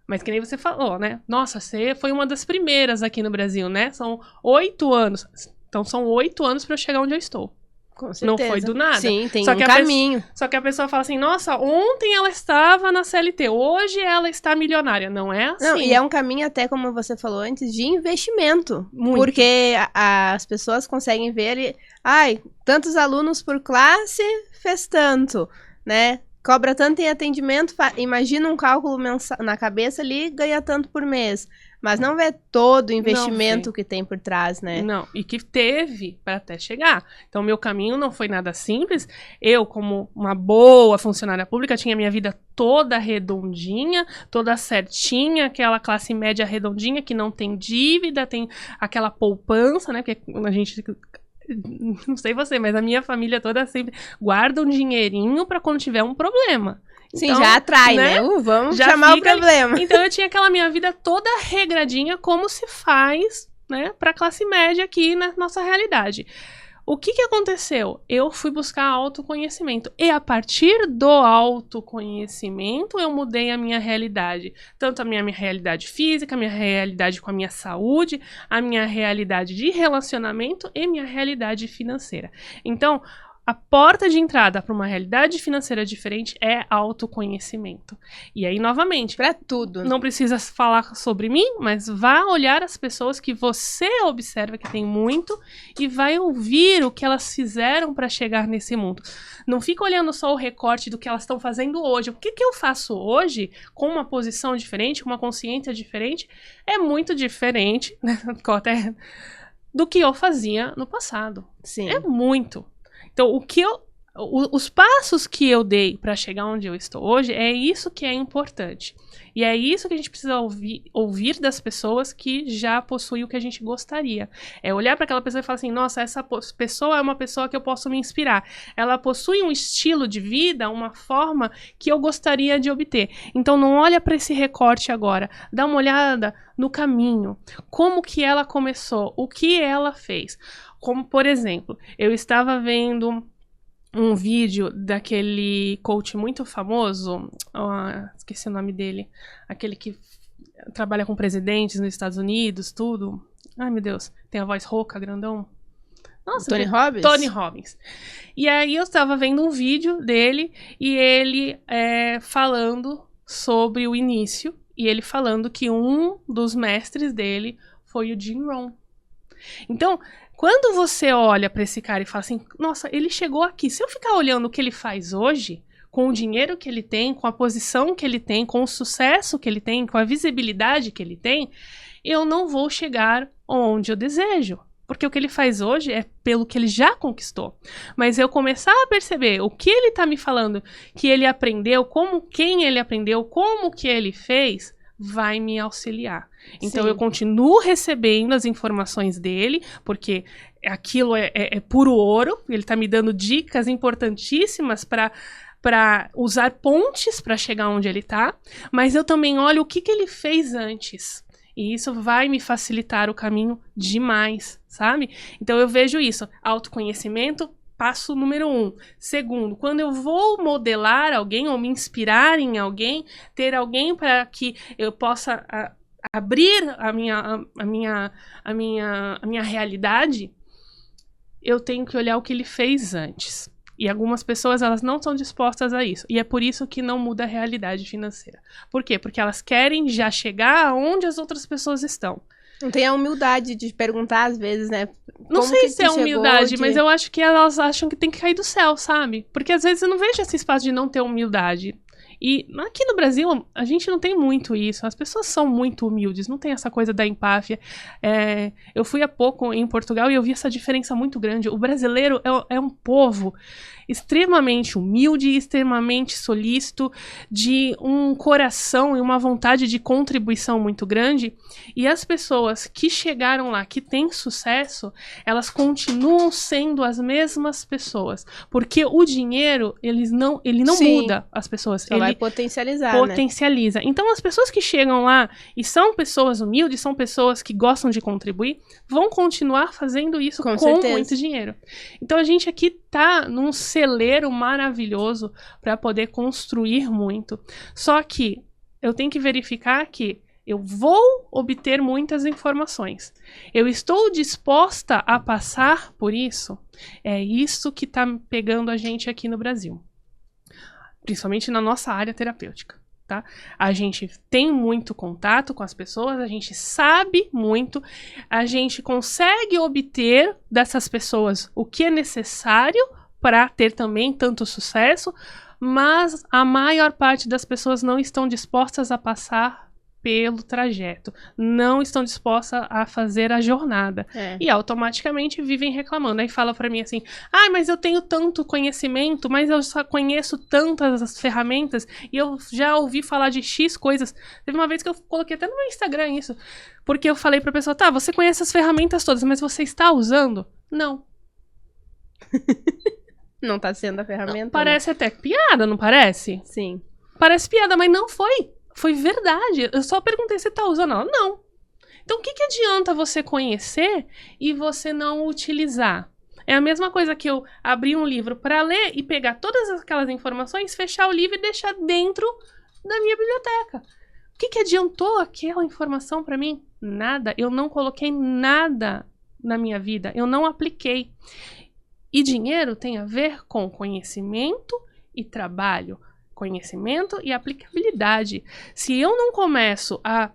S2: Mas que nem você falou, né? Nossa, você foi uma das primeiras aqui no Brasil, né? São 8 anos. Então são 8 anos para eu chegar onde eu estou.
S1: Com certeza.
S2: Não foi do nada.
S1: Sim, tem um caminho.
S2: Só que a pessoa fala assim, nossa, ontem ela estava na CLT, hoje ela está milionária. Não é assim. Não,
S1: e é um caminho até, como você falou antes, de investimento. Muito. Porque as pessoas conseguem ver ali, tantos alunos por classe, fez tanto, né? Cobra tanto em atendimento, imagina um cálculo mensal na cabeça ali, ganha tanto por mês. Mas não vê todo o investimento que tem por trás, né?
S2: Não, e que teve para até chegar. Então, meu caminho não foi nada simples. Eu, como uma boa funcionária pública, tinha minha vida toda redondinha, toda certinha, aquela classe média redondinha que não tem dívida, tem aquela poupança, né? Porque a gente... Não sei você, mas a minha família toda sempre guarda um dinheirinho para quando tiver um problema.
S1: Sim, então, já atrai, né? Vamos já chamar o problema.
S2: Então eu tinha aquela minha vida toda regradinha, como se faz, né, pra classe média aqui na nossa realidade. O que aconteceu? Eu fui buscar autoconhecimento. E a partir do autoconhecimento, eu mudei a minha realidade. Tanto a minha realidade física, a minha realidade com a minha saúde, a minha realidade de relacionamento e minha realidade financeira. Então, a porta de entrada para uma realidade financeira diferente é autoconhecimento. E aí, novamente,
S1: para tudo.
S2: Não precisa falar sobre mim, mas vá olhar as pessoas que você observa que tem muito e vai ouvir o que elas fizeram para chegar nesse mundo. Não fica olhando só o recorte do que elas estão fazendo hoje. O que eu faço hoje com uma posição diferente, com uma consciência diferente, é muito diferente, né, do que eu fazia no passado.
S1: Sim.
S2: É muito. Então, os passos que eu dei para chegar onde eu estou hoje, é isso que é importante. E é isso que a gente precisa ouvir das pessoas que já possuem o que a gente gostaria. É olhar para aquela pessoa e falar assim, nossa, essa pessoa é uma pessoa que eu posso me inspirar. Ela possui um estilo de vida, uma forma que eu gostaria de obter. Então não olha para esse recorte agora. Dá uma olhada no caminho. Como que ela começou? O que ela fez? Como, por exemplo, eu estava vendo um vídeo daquele coach muito famoso, esqueci o nome dele, aquele que trabalha com presidentes nos Estados Unidos, tudo. Ai, meu Deus, tem a voz rouca, grandão. Nossa,
S1: Tony Robbins?
S2: Tony Robbins. E aí eu estava vendo um vídeo dele e ele falando sobre o início e ele falando que um dos mestres dele foi o Jim Rohn. Então, quando você olha para esse cara e fala assim, nossa, ele chegou aqui. Se eu ficar olhando o que ele faz hoje, com o dinheiro que ele tem, com a posição que ele tem, com o sucesso que ele tem, com a visibilidade que ele tem, eu não vou chegar onde eu desejo. Porque o que ele faz hoje é pelo que ele já conquistou. Mas eu começar a perceber o que ele está me falando, que ele aprendeu, quem ele aprendeu, como que ele fez, vai me auxiliar. Então,
S1: Sim.
S2: eu continuo recebendo as informações dele, porque aquilo é puro ouro, ele está me dando dicas importantíssimas para usar pontes para chegar onde ele está, mas eu também olho o que ele fez antes. E isso vai me facilitar o caminho demais, sabe? Então, eu vejo isso. Autoconhecimento, passo número 1. Segundo, quando eu vou modelar alguém ou me inspirar em alguém, ter alguém para que eu possa abrir a minha realidade, eu tenho que olhar o que ele fez antes. E algumas pessoas, elas não estão dispostas a isso. E é por isso que não muda a realidade financeira. Por quê? Porque elas querem já chegar aonde as outras pessoas estão.
S1: Não tem a humildade de perguntar, às vezes, né?
S2: Não sei se é humildade, mas eu acho que elas acham que tem que cair do céu, sabe? Porque às vezes eu não vejo esse espaço de não ter humildade. E aqui no Brasil, a gente não tem muito isso. As pessoas são muito humildes, não tem essa coisa da empáfia. Eu fui há pouco em Portugal e eu vi essa diferença muito grande. O brasileiro é um povo extremamente humilde, extremamente solícito, de um coração e uma vontade de contribuição muito grande. E as pessoas que chegaram lá, que têm sucesso, elas continuam sendo as mesmas pessoas. Porque o dinheiro, ele não muda as pessoas.
S1: Só vai potencializar,
S2: potencializa. Né? Então, as pessoas que chegam lá e são pessoas humildes, são pessoas que gostam de contribuir, vão continuar fazendo isso com muito dinheiro. Então, a gente aqui tá num celeiro maravilhoso para poder construir muito. Só que eu tenho que verificar que eu vou obter muitas informações. Eu estou disposta a passar por isso? É isso que tá pegando a gente aqui no Brasil. Principalmente na nossa área terapêutica. Tá? A gente tem muito contato com as pessoas, a gente sabe muito, a gente consegue obter dessas pessoas o que é necessário para ter também tanto sucesso, mas a maior parte das pessoas não estão dispostas a passar pelo trajeto, não estão dispostas a fazer a jornada e automaticamente vivem reclamando. Aí fala pra mim assim, mas eu tenho tanto conhecimento, mas eu só conheço tantas ferramentas e eu já ouvi falar de X coisas. Teve uma vez que eu coloquei até no meu Instagram isso, porque eu falei pra pessoa, tá, você conhece as ferramentas todas, mas você está usando? Não.
S1: Não tá sendo a ferramenta.
S2: Não, parece até piada, não parece?
S1: Sim.
S2: Parece piada, mas não foi. Foi verdade. Eu só perguntei se tá usando ela. Não. Então, o que adianta você conhecer e você não utilizar? É a mesma coisa que eu abrir um livro para ler e pegar todas aquelas informações, fechar o livro e deixar dentro da minha biblioteca. O que adiantou aquela informação para mim? Nada. Eu não coloquei nada na minha vida. Eu não apliquei. E dinheiro tem a ver com conhecimento e trabalho. Conhecimento e aplicabilidade. Se eu não começo a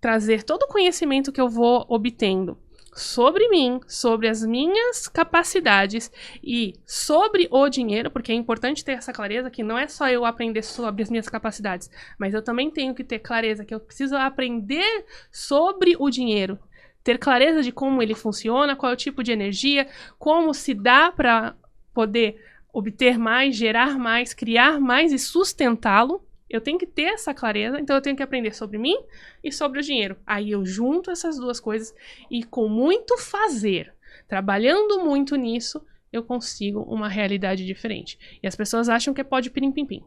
S2: trazer todo o conhecimento que eu vou obtendo sobre mim, sobre as minhas capacidades e sobre o dinheiro, porque é importante ter essa clareza que não é só eu aprender sobre as minhas capacidades, mas eu também tenho que ter clareza que eu preciso aprender sobre o dinheiro. Ter clareza de como ele funciona, qual é o tipo de energia, como se dá para poder obter mais, gerar mais, criar mais e sustentá-lo, eu tenho que ter essa clareza, então eu tenho que aprender sobre mim e sobre o dinheiro. Aí eu junto essas duas coisas e com muito fazer, trabalhando muito nisso, eu consigo uma realidade diferente. E as pessoas acham que pode pirim-pim-pim.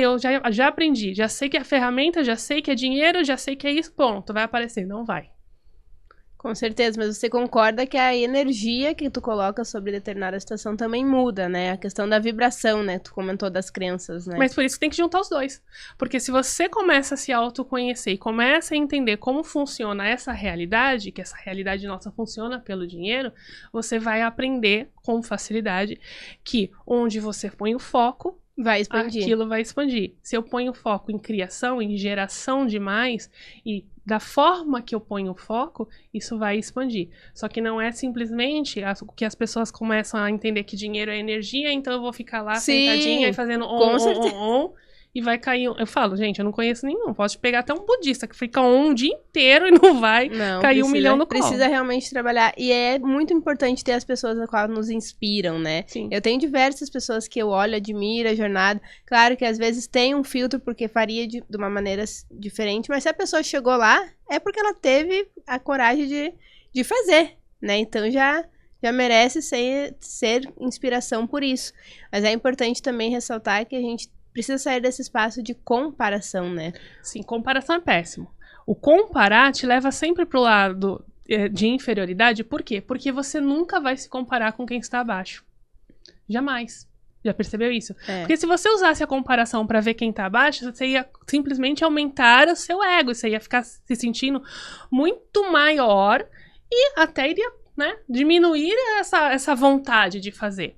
S2: Eu já aprendi, já sei que é ferramenta, já sei que é dinheiro, já sei que é isso, pronto, vai aparecer. Não vai.
S1: Com certeza, mas você concorda que a energia que tu coloca sobre determinada situação também muda, né? A questão da vibração, né? Tu comentou das crenças, né?
S2: Mas por isso que tem que juntar os dois. Porque se você começa a se autoconhecer e começa a entender como funciona essa realidade, que essa realidade nossa funciona pelo dinheiro, você vai aprender com facilidade que onde você põe o foco,
S1: vai expandir.
S2: Aquilo vai expandir. Se eu ponho o foco em criação, em geração de mais, e da forma que eu ponho o foco, isso vai expandir. Só que não é simplesmente que as pessoas começam a entender que dinheiro é energia, então eu vou ficar lá sentadinha e fazendo on, e vai cair. Eu falo, gente, eu não conheço nenhum. Posso pegar até um budista que fica o dia inteiro e não vai cair 1 milhão no colo.
S1: Precisa realmente trabalhar. E é muito importante ter as pessoas a qual nos inspiram, né?
S2: Sim.
S1: Eu tenho diversas pessoas que eu olho, admiro a jornada. Claro que às vezes tem um filtro porque faria de uma maneira diferente, mas se a pessoa chegou lá, é porque ela teve a coragem de fazer, né? Então já merece ser inspiração por isso. Mas é importante também ressaltar que a gente precisa sair desse espaço de comparação, né?
S2: Sim, comparação é péssimo. O comparar te leva sempre pro lado de inferioridade. Por quê? Porque você nunca vai se comparar com quem está abaixo. Jamais. Já percebeu isso? Porque se você usasse a comparação para ver quem tá abaixo, você ia simplesmente aumentar o seu ego. Você ia ficar se sentindo muito maior e até iria, né, diminuir essa vontade de fazer.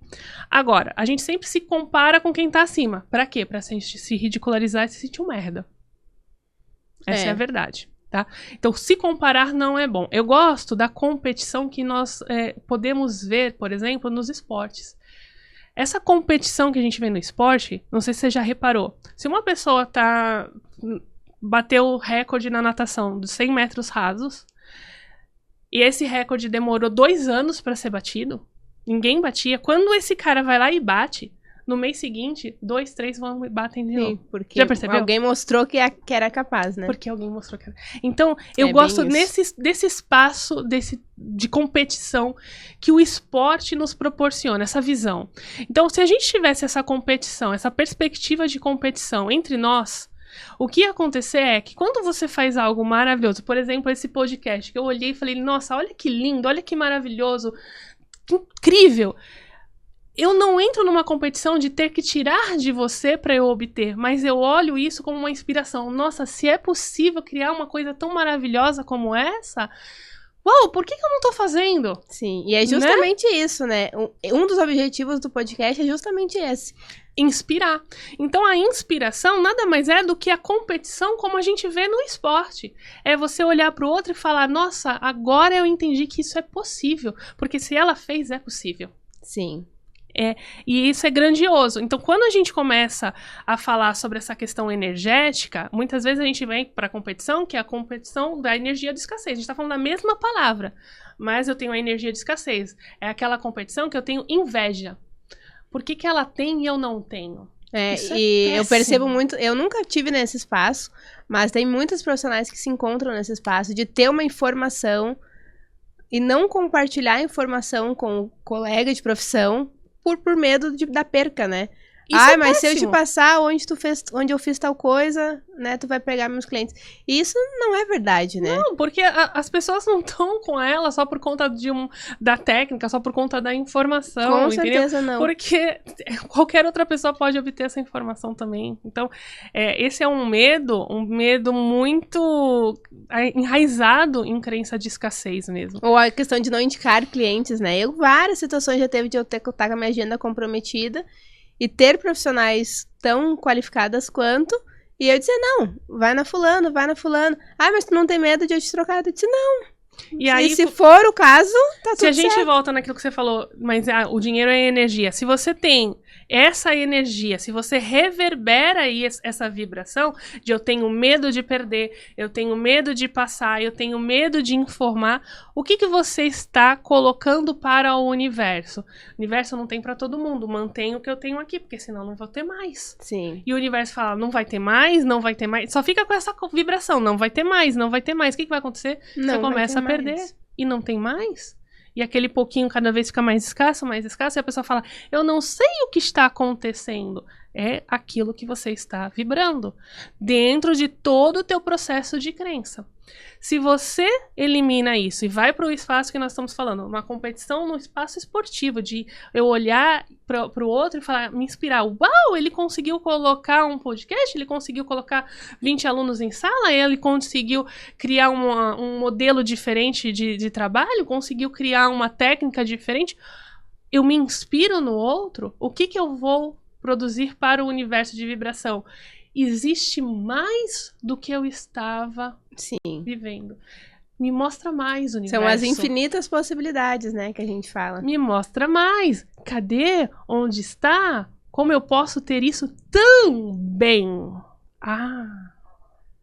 S2: Agora, a gente sempre se compara com quem tá acima. Pra quê? Pra se ridicularizar e se sentir um merda. Essa é a verdade, tá? Então, se comparar não é bom. Eu gosto da competição que nós podemos ver, por exemplo, nos esportes. Essa competição que a gente vê no esporte, não sei se você já reparou. Se uma pessoa bateu o recorde na natação dos 100 metros rasos, e esse recorde demorou 2 anos para ser batido, ninguém batia. Quando esse cara vai lá e bate, no mês seguinte, 2, 3 batem de novo.
S1: Porque
S2: já percebeu?
S1: Alguém mostrou que era capaz, né?
S2: Porque alguém mostrou que era. Então, eu gosto desse espaço de competição que o esporte nos proporciona, essa visão. Então, se a gente tivesse essa competição, essa perspectiva de competição entre nós, o que ia acontecer é que quando você faz algo maravilhoso, por exemplo, esse podcast, que eu olhei e falei, nossa, olha que lindo, olha que maravilhoso, que incrível. Eu não entro numa competição de ter que tirar de você para eu obter, mas eu olho isso como uma inspiração. Nossa, se é possível criar uma coisa tão maravilhosa como essa, uau, por que eu não tô fazendo?
S1: Sim, e é justamente isso, né? Um dos objetivos do podcast é justamente esse.
S2: Inspirar. Então a inspiração nada mais é do que a competição como a gente vê no esporte. É você olhar para o outro e falar, nossa, agora eu entendi que isso é possível, porque se ela fez, é possível.
S1: Sim.
S2: E isso é grandioso. Então, quando a gente começa a falar sobre essa questão energética, muitas vezes a gente vem para a competição, que é a competição da energia de escassez. A gente está falando da mesma palavra, mas eu tenho a energia de escassez. É aquela competição que eu tenho inveja. Por que ela tem e eu não tenho?
S1: Eu percebo muito, eu nunca tive nesse espaço, mas tem muitos profissionais que se encontram nesse espaço de ter uma informação e não compartilhar a informação com o colega de profissão, por medo da perca, né?
S2: Isso
S1: mas se eu te passar onde eu fiz tal coisa, né, tu vai pegar meus clientes. E isso não é verdade, né?
S2: Não, porque as pessoas não estão com ela só por conta da técnica, só por conta da informação,
S1: com
S2: entendeu?
S1: certeza não.
S2: Porque qualquer outra pessoa pode obter essa informação também. Então, esse é um medo muito enraizado em crença de escassez mesmo.
S1: Ou a questão de não indicar clientes, né? Várias situações já teve de eu ter que estar com a minha agenda comprometida e ter profissionais tão qualificadas quanto, e eu dizer, não, vai na fulano. Mas tu não tem medo de eu te trocar? Eu disse, não.
S2: E aí,
S1: se for o caso, tá tudo certo.
S2: Se a gente volta naquilo que você falou, mas o dinheiro é energia. Se você tem essa energia, se você reverbera aí essa vibração de eu tenho medo de perder, eu tenho medo de passar, eu tenho medo de informar, o que você está colocando para o universo? O universo não tem para todo mundo, mantenha o que eu tenho aqui, porque senão não vou ter mais.
S1: Sim.
S2: E o universo fala, não vai ter mais, não vai ter mais, só fica com essa vibração, não vai ter mais, não vai ter mais. O que vai acontecer? Você começa a perder e não tem mais. E aquele pouquinho cada vez fica mais escasso, e a pessoa fala, eu não sei o que está acontecendo. É aquilo que você está vibrando, dentro de todo o teu processo de crença. Se você elimina isso e vai para o espaço que nós estamos falando, uma competição no espaço esportivo, de eu olhar para o outro e falar, me inspirar, uau, ele conseguiu colocar um podcast, ele conseguiu colocar 20 alunos em sala, ele conseguiu criar um modelo diferente de trabalho, conseguiu criar uma técnica diferente, eu me inspiro no outro, o que eu vou produzir para o universo de vibração? Existe mais do que eu estava vivendo. Me mostra mais o universo.
S1: São as infinitas possibilidades, né, que a gente fala.
S2: Me mostra mais. Cadê? Onde está? Como eu posso ter isso tão bem?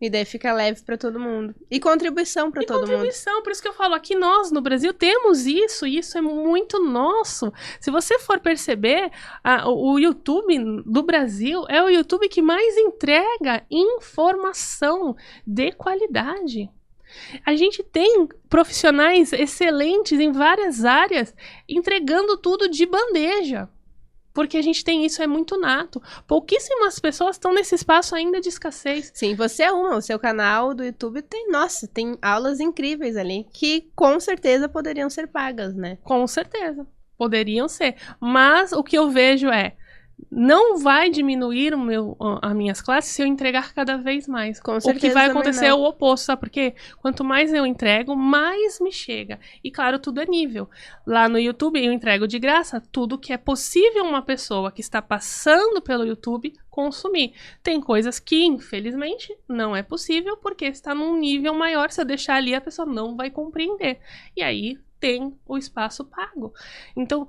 S1: E daí fica leve para todo mundo. E contribuição para todo mundo.
S2: Contribuição, por isso que eu falo, aqui nós no Brasil temos isso, e isso é muito nosso. Se você for perceber, o YouTube do Brasil é o YouTube que mais entrega informação de qualidade. A gente tem profissionais excelentes em várias áreas entregando tudo de bandeja. Porque a gente tem isso, é muito nato. Pouquíssimas pessoas estão nesse espaço ainda de escassez.
S1: Sim, você é o seu canal do YouTube tem, nossa, tem aulas incríveis ali, que com certeza poderiam ser pagas, né?
S2: Com certeza, poderiam ser. Mas o que eu vejo não vai diminuir as minhas classes se eu entregar cada vez mais.
S1: Com certeza.
S2: O que vai acontecer é o oposto, sabe por quê? Quanto mais eu entrego, mais me chega. E claro, tudo é nível. Lá no YouTube eu entrego de graça tudo que é possível uma pessoa que está passando pelo YouTube consumir. Tem coisas que, infelizmente, não é possível porque está num nível maior. Se eu deixar ali, a pessoa não vai compreender. E aí tem o espaço pago. Então,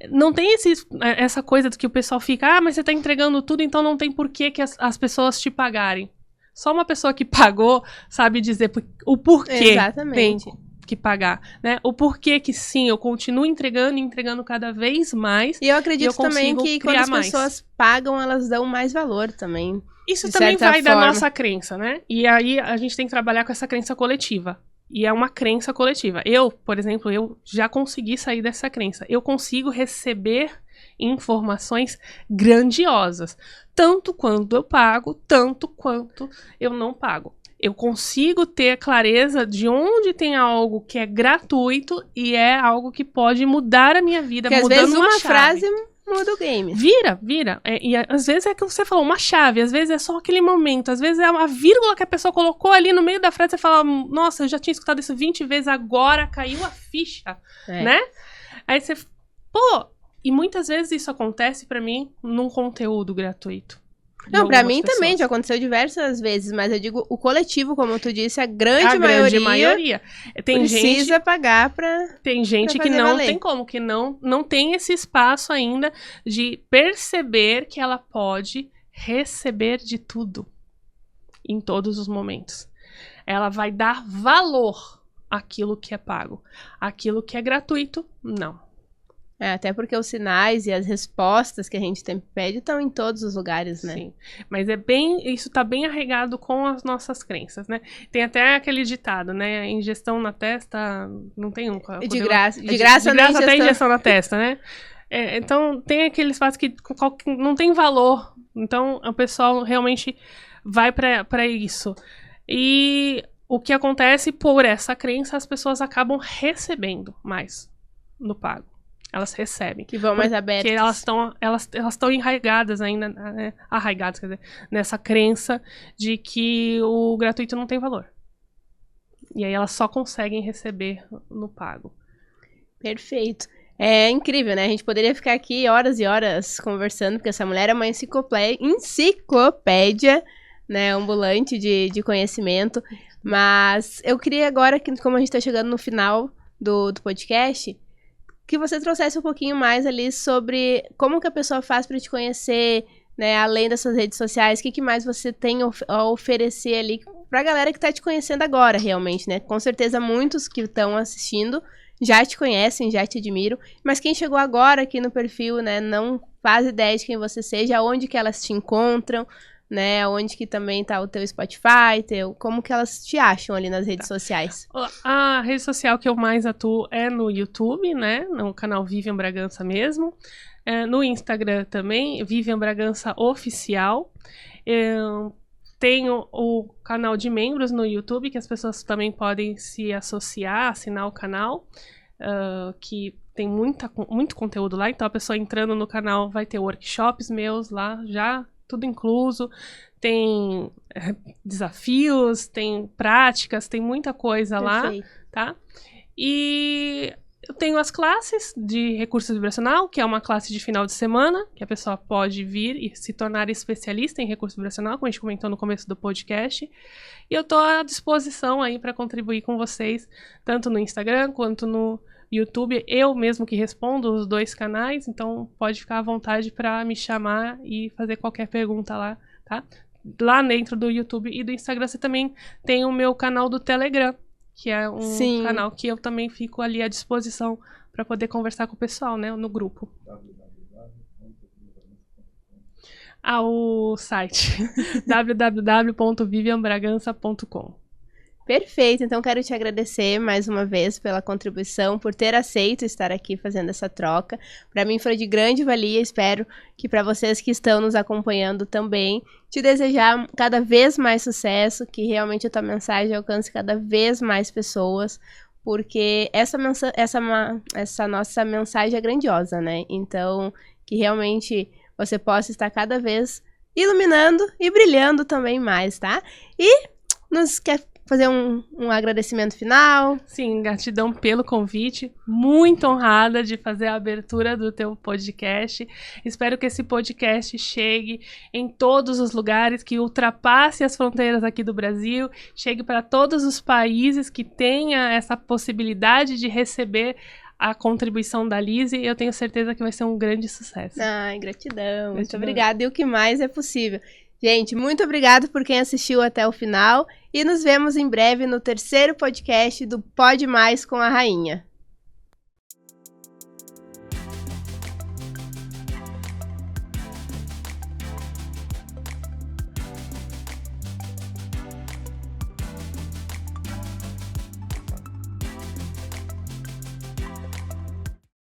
S2: não tem essa coisa do que o pessoal fica, mas você tá entregando tudo, então não tem por que as pessoas te pagarem. Só uma pessoa que pagou sabe dizer o porquê.
S1: Exatamente.
S2: Tem que pagar, né? O porquê que sim, eu continuo entregando cada vez mais.
S1: E eu acredito também que quando as pessoas pagam, elas dão mais valor também.
S2: Isso também vai da nossa crença, né? E aí a gente tem que trabalhar com essa crença coletiva. E é uma crença coletiva. Eu, por exemplo, eu já consegui sair dessa crença. Eu consigo receber informações grandiosas. Tanto quanto eu pago, tanto quanto eu não pago. Eu consigo ter clareza de onde tem algo que é gratuito e é algo que pode mudar a minha vida,
S1: porque
S2: mudando
S1: às vezes uma
S2: chave.
S1: frase muda o game.
S2: Vira. E às vezes é que você falou, uma chave, às vezes é só aquele momento, às vezes é uma vírgula que a pessoa colocou ali no meio da frase, você fala, nossa, eu já tinha escutado isso 20 vezes, agora caiu a ficha, né? Aí você, e muitas vezes isso acontece pra mim num conteúdo gratuito.
S1: Não, pra mim também já aconteceu diversas vezes, mas eu digo, o coletivo, como tu disse, a grande maioria
S2: tem
S1: precisa pagar pra
S2: tem gente que não tem como, que não tem esse espaço ainda de perceber que ela pode receber de tudo, em todos os momentos. Ela vai dar valor àquilo que é pago. Aquilo que é gratuito, não.
S1: Até porque os sinais e as respostas que a gente sempre pede estão em todos os lugares, né?
S2: Sim, mas isso tá bem arraigado com as nossas crenças, né? Tem até aquele ditado, né? Injeção na testa, não tem um.
S1: De graça
S2: até injeção na testa, né? Então, tem aquele espaço que não tem valor. Então, o pessoal realmente vai para isso. E o que acontece por essa crença, as pessoas acabam recebendo mais no pago. Elas recebem.
S1: Que vão mais abertas.
S2: Porque elas estão enraigadas ainda, né? Arraigadas, quer dizer, nessa crença de que o gratuito não tem valor. E aí elas só conseguem receber no pago.
S1: Perfeito. É incrível, né? A gente poderia ficar aqui horas e horas conversando, porque essa mulher é uma enciclopédia, né? Ambulante de conhecimento. Mas eu queria agora, como a gente tá chegando no final do podcast, que você trouxesse um pouquinho mais ali sobre como que a pessoa faz para te conhecer, né, além das suas redes sociais, o que mais você tem a oferecer ali pra galera que tá te conhecendo agora, realmente, né? Com certeza muitos que estão assistindo já te conhecem, já te admiram, mas quem chegou agora aqui no perfil, né, não faz ideia de quem você seja, onde que elas te encontram, né, onde que também tá o teu Spotify, como que elas te acham ali nas redes sociais?
S2: A rede social que eu mais atuo é no YouTube, né, no canal Vivian Bragança mesmo. No Instagram também, Vivian Bragança Oficial. Eu tenho o canal de membros no YouTube, que as pessoas também podem se associar, assinar o canal, que tem muito conteúdo lá. Então, a pessoa entrando no canal vai ter workshops meus lá, já tudo incluso. Tem desafios, tem práticas, tem muita coisa lá, tá? E eu tenho as classes de recurso vibracional, que é uma classe de final de semana, que a pessoa pode vir e se tornar especialista em recurso vibracional, como a gente comentou no começo do podcast. E eu estou à disposição aí para contribuir com vocês, tanto no Instagram quanto no YouTube. Eu mesmo que respondo os 2 canais, então pode ficar à vontade para me chamar e fazer qualquer pergunta lá, tá? Lá dentro do YouTube e do Instagram você também tem o meu canal do Telegram, que é um canal que eu também fico ali à disposição para poder conversar com o pessoal, né, no grupo. O site www.vivianbragança.com.
S1: Perfeito, então quero te agradecer mais uma vez pela contribuição, por ter aceito estar aqui fazendo essa troca. Para mim foi de grande valia, espero que para vocês que estão nos acompanhando também, te desejar cada vez mais sucesso, que realmente a tua mensagem alcance cada vez mais pessoas, porque essa nossa mensagem é grandiosa, né? Então, que realmente você possa estar cada vez iluminando e brilhando também mais, tá? E quer fazer um agradecimento final?
S2: Sim, gratidão pelo convite. Muito honrada de fazer a abertura do teu podcast. Espero que esse podcast chegue em todos os lugares, que ultrapasse as fronteiras aqui do Brasil, chegue para todos os países que tenha essa possibilidade de receber a contribuição da Lise. Eu tenho certeza que vai ser um grande sucesso.
S1: Ai, gratidão. Muito obrigada. E o que mais é possível. Gente, muito obrigado por quem assistiu até o final e nos vemos em breve no 3º podcast do Pode Mais com a Rainha.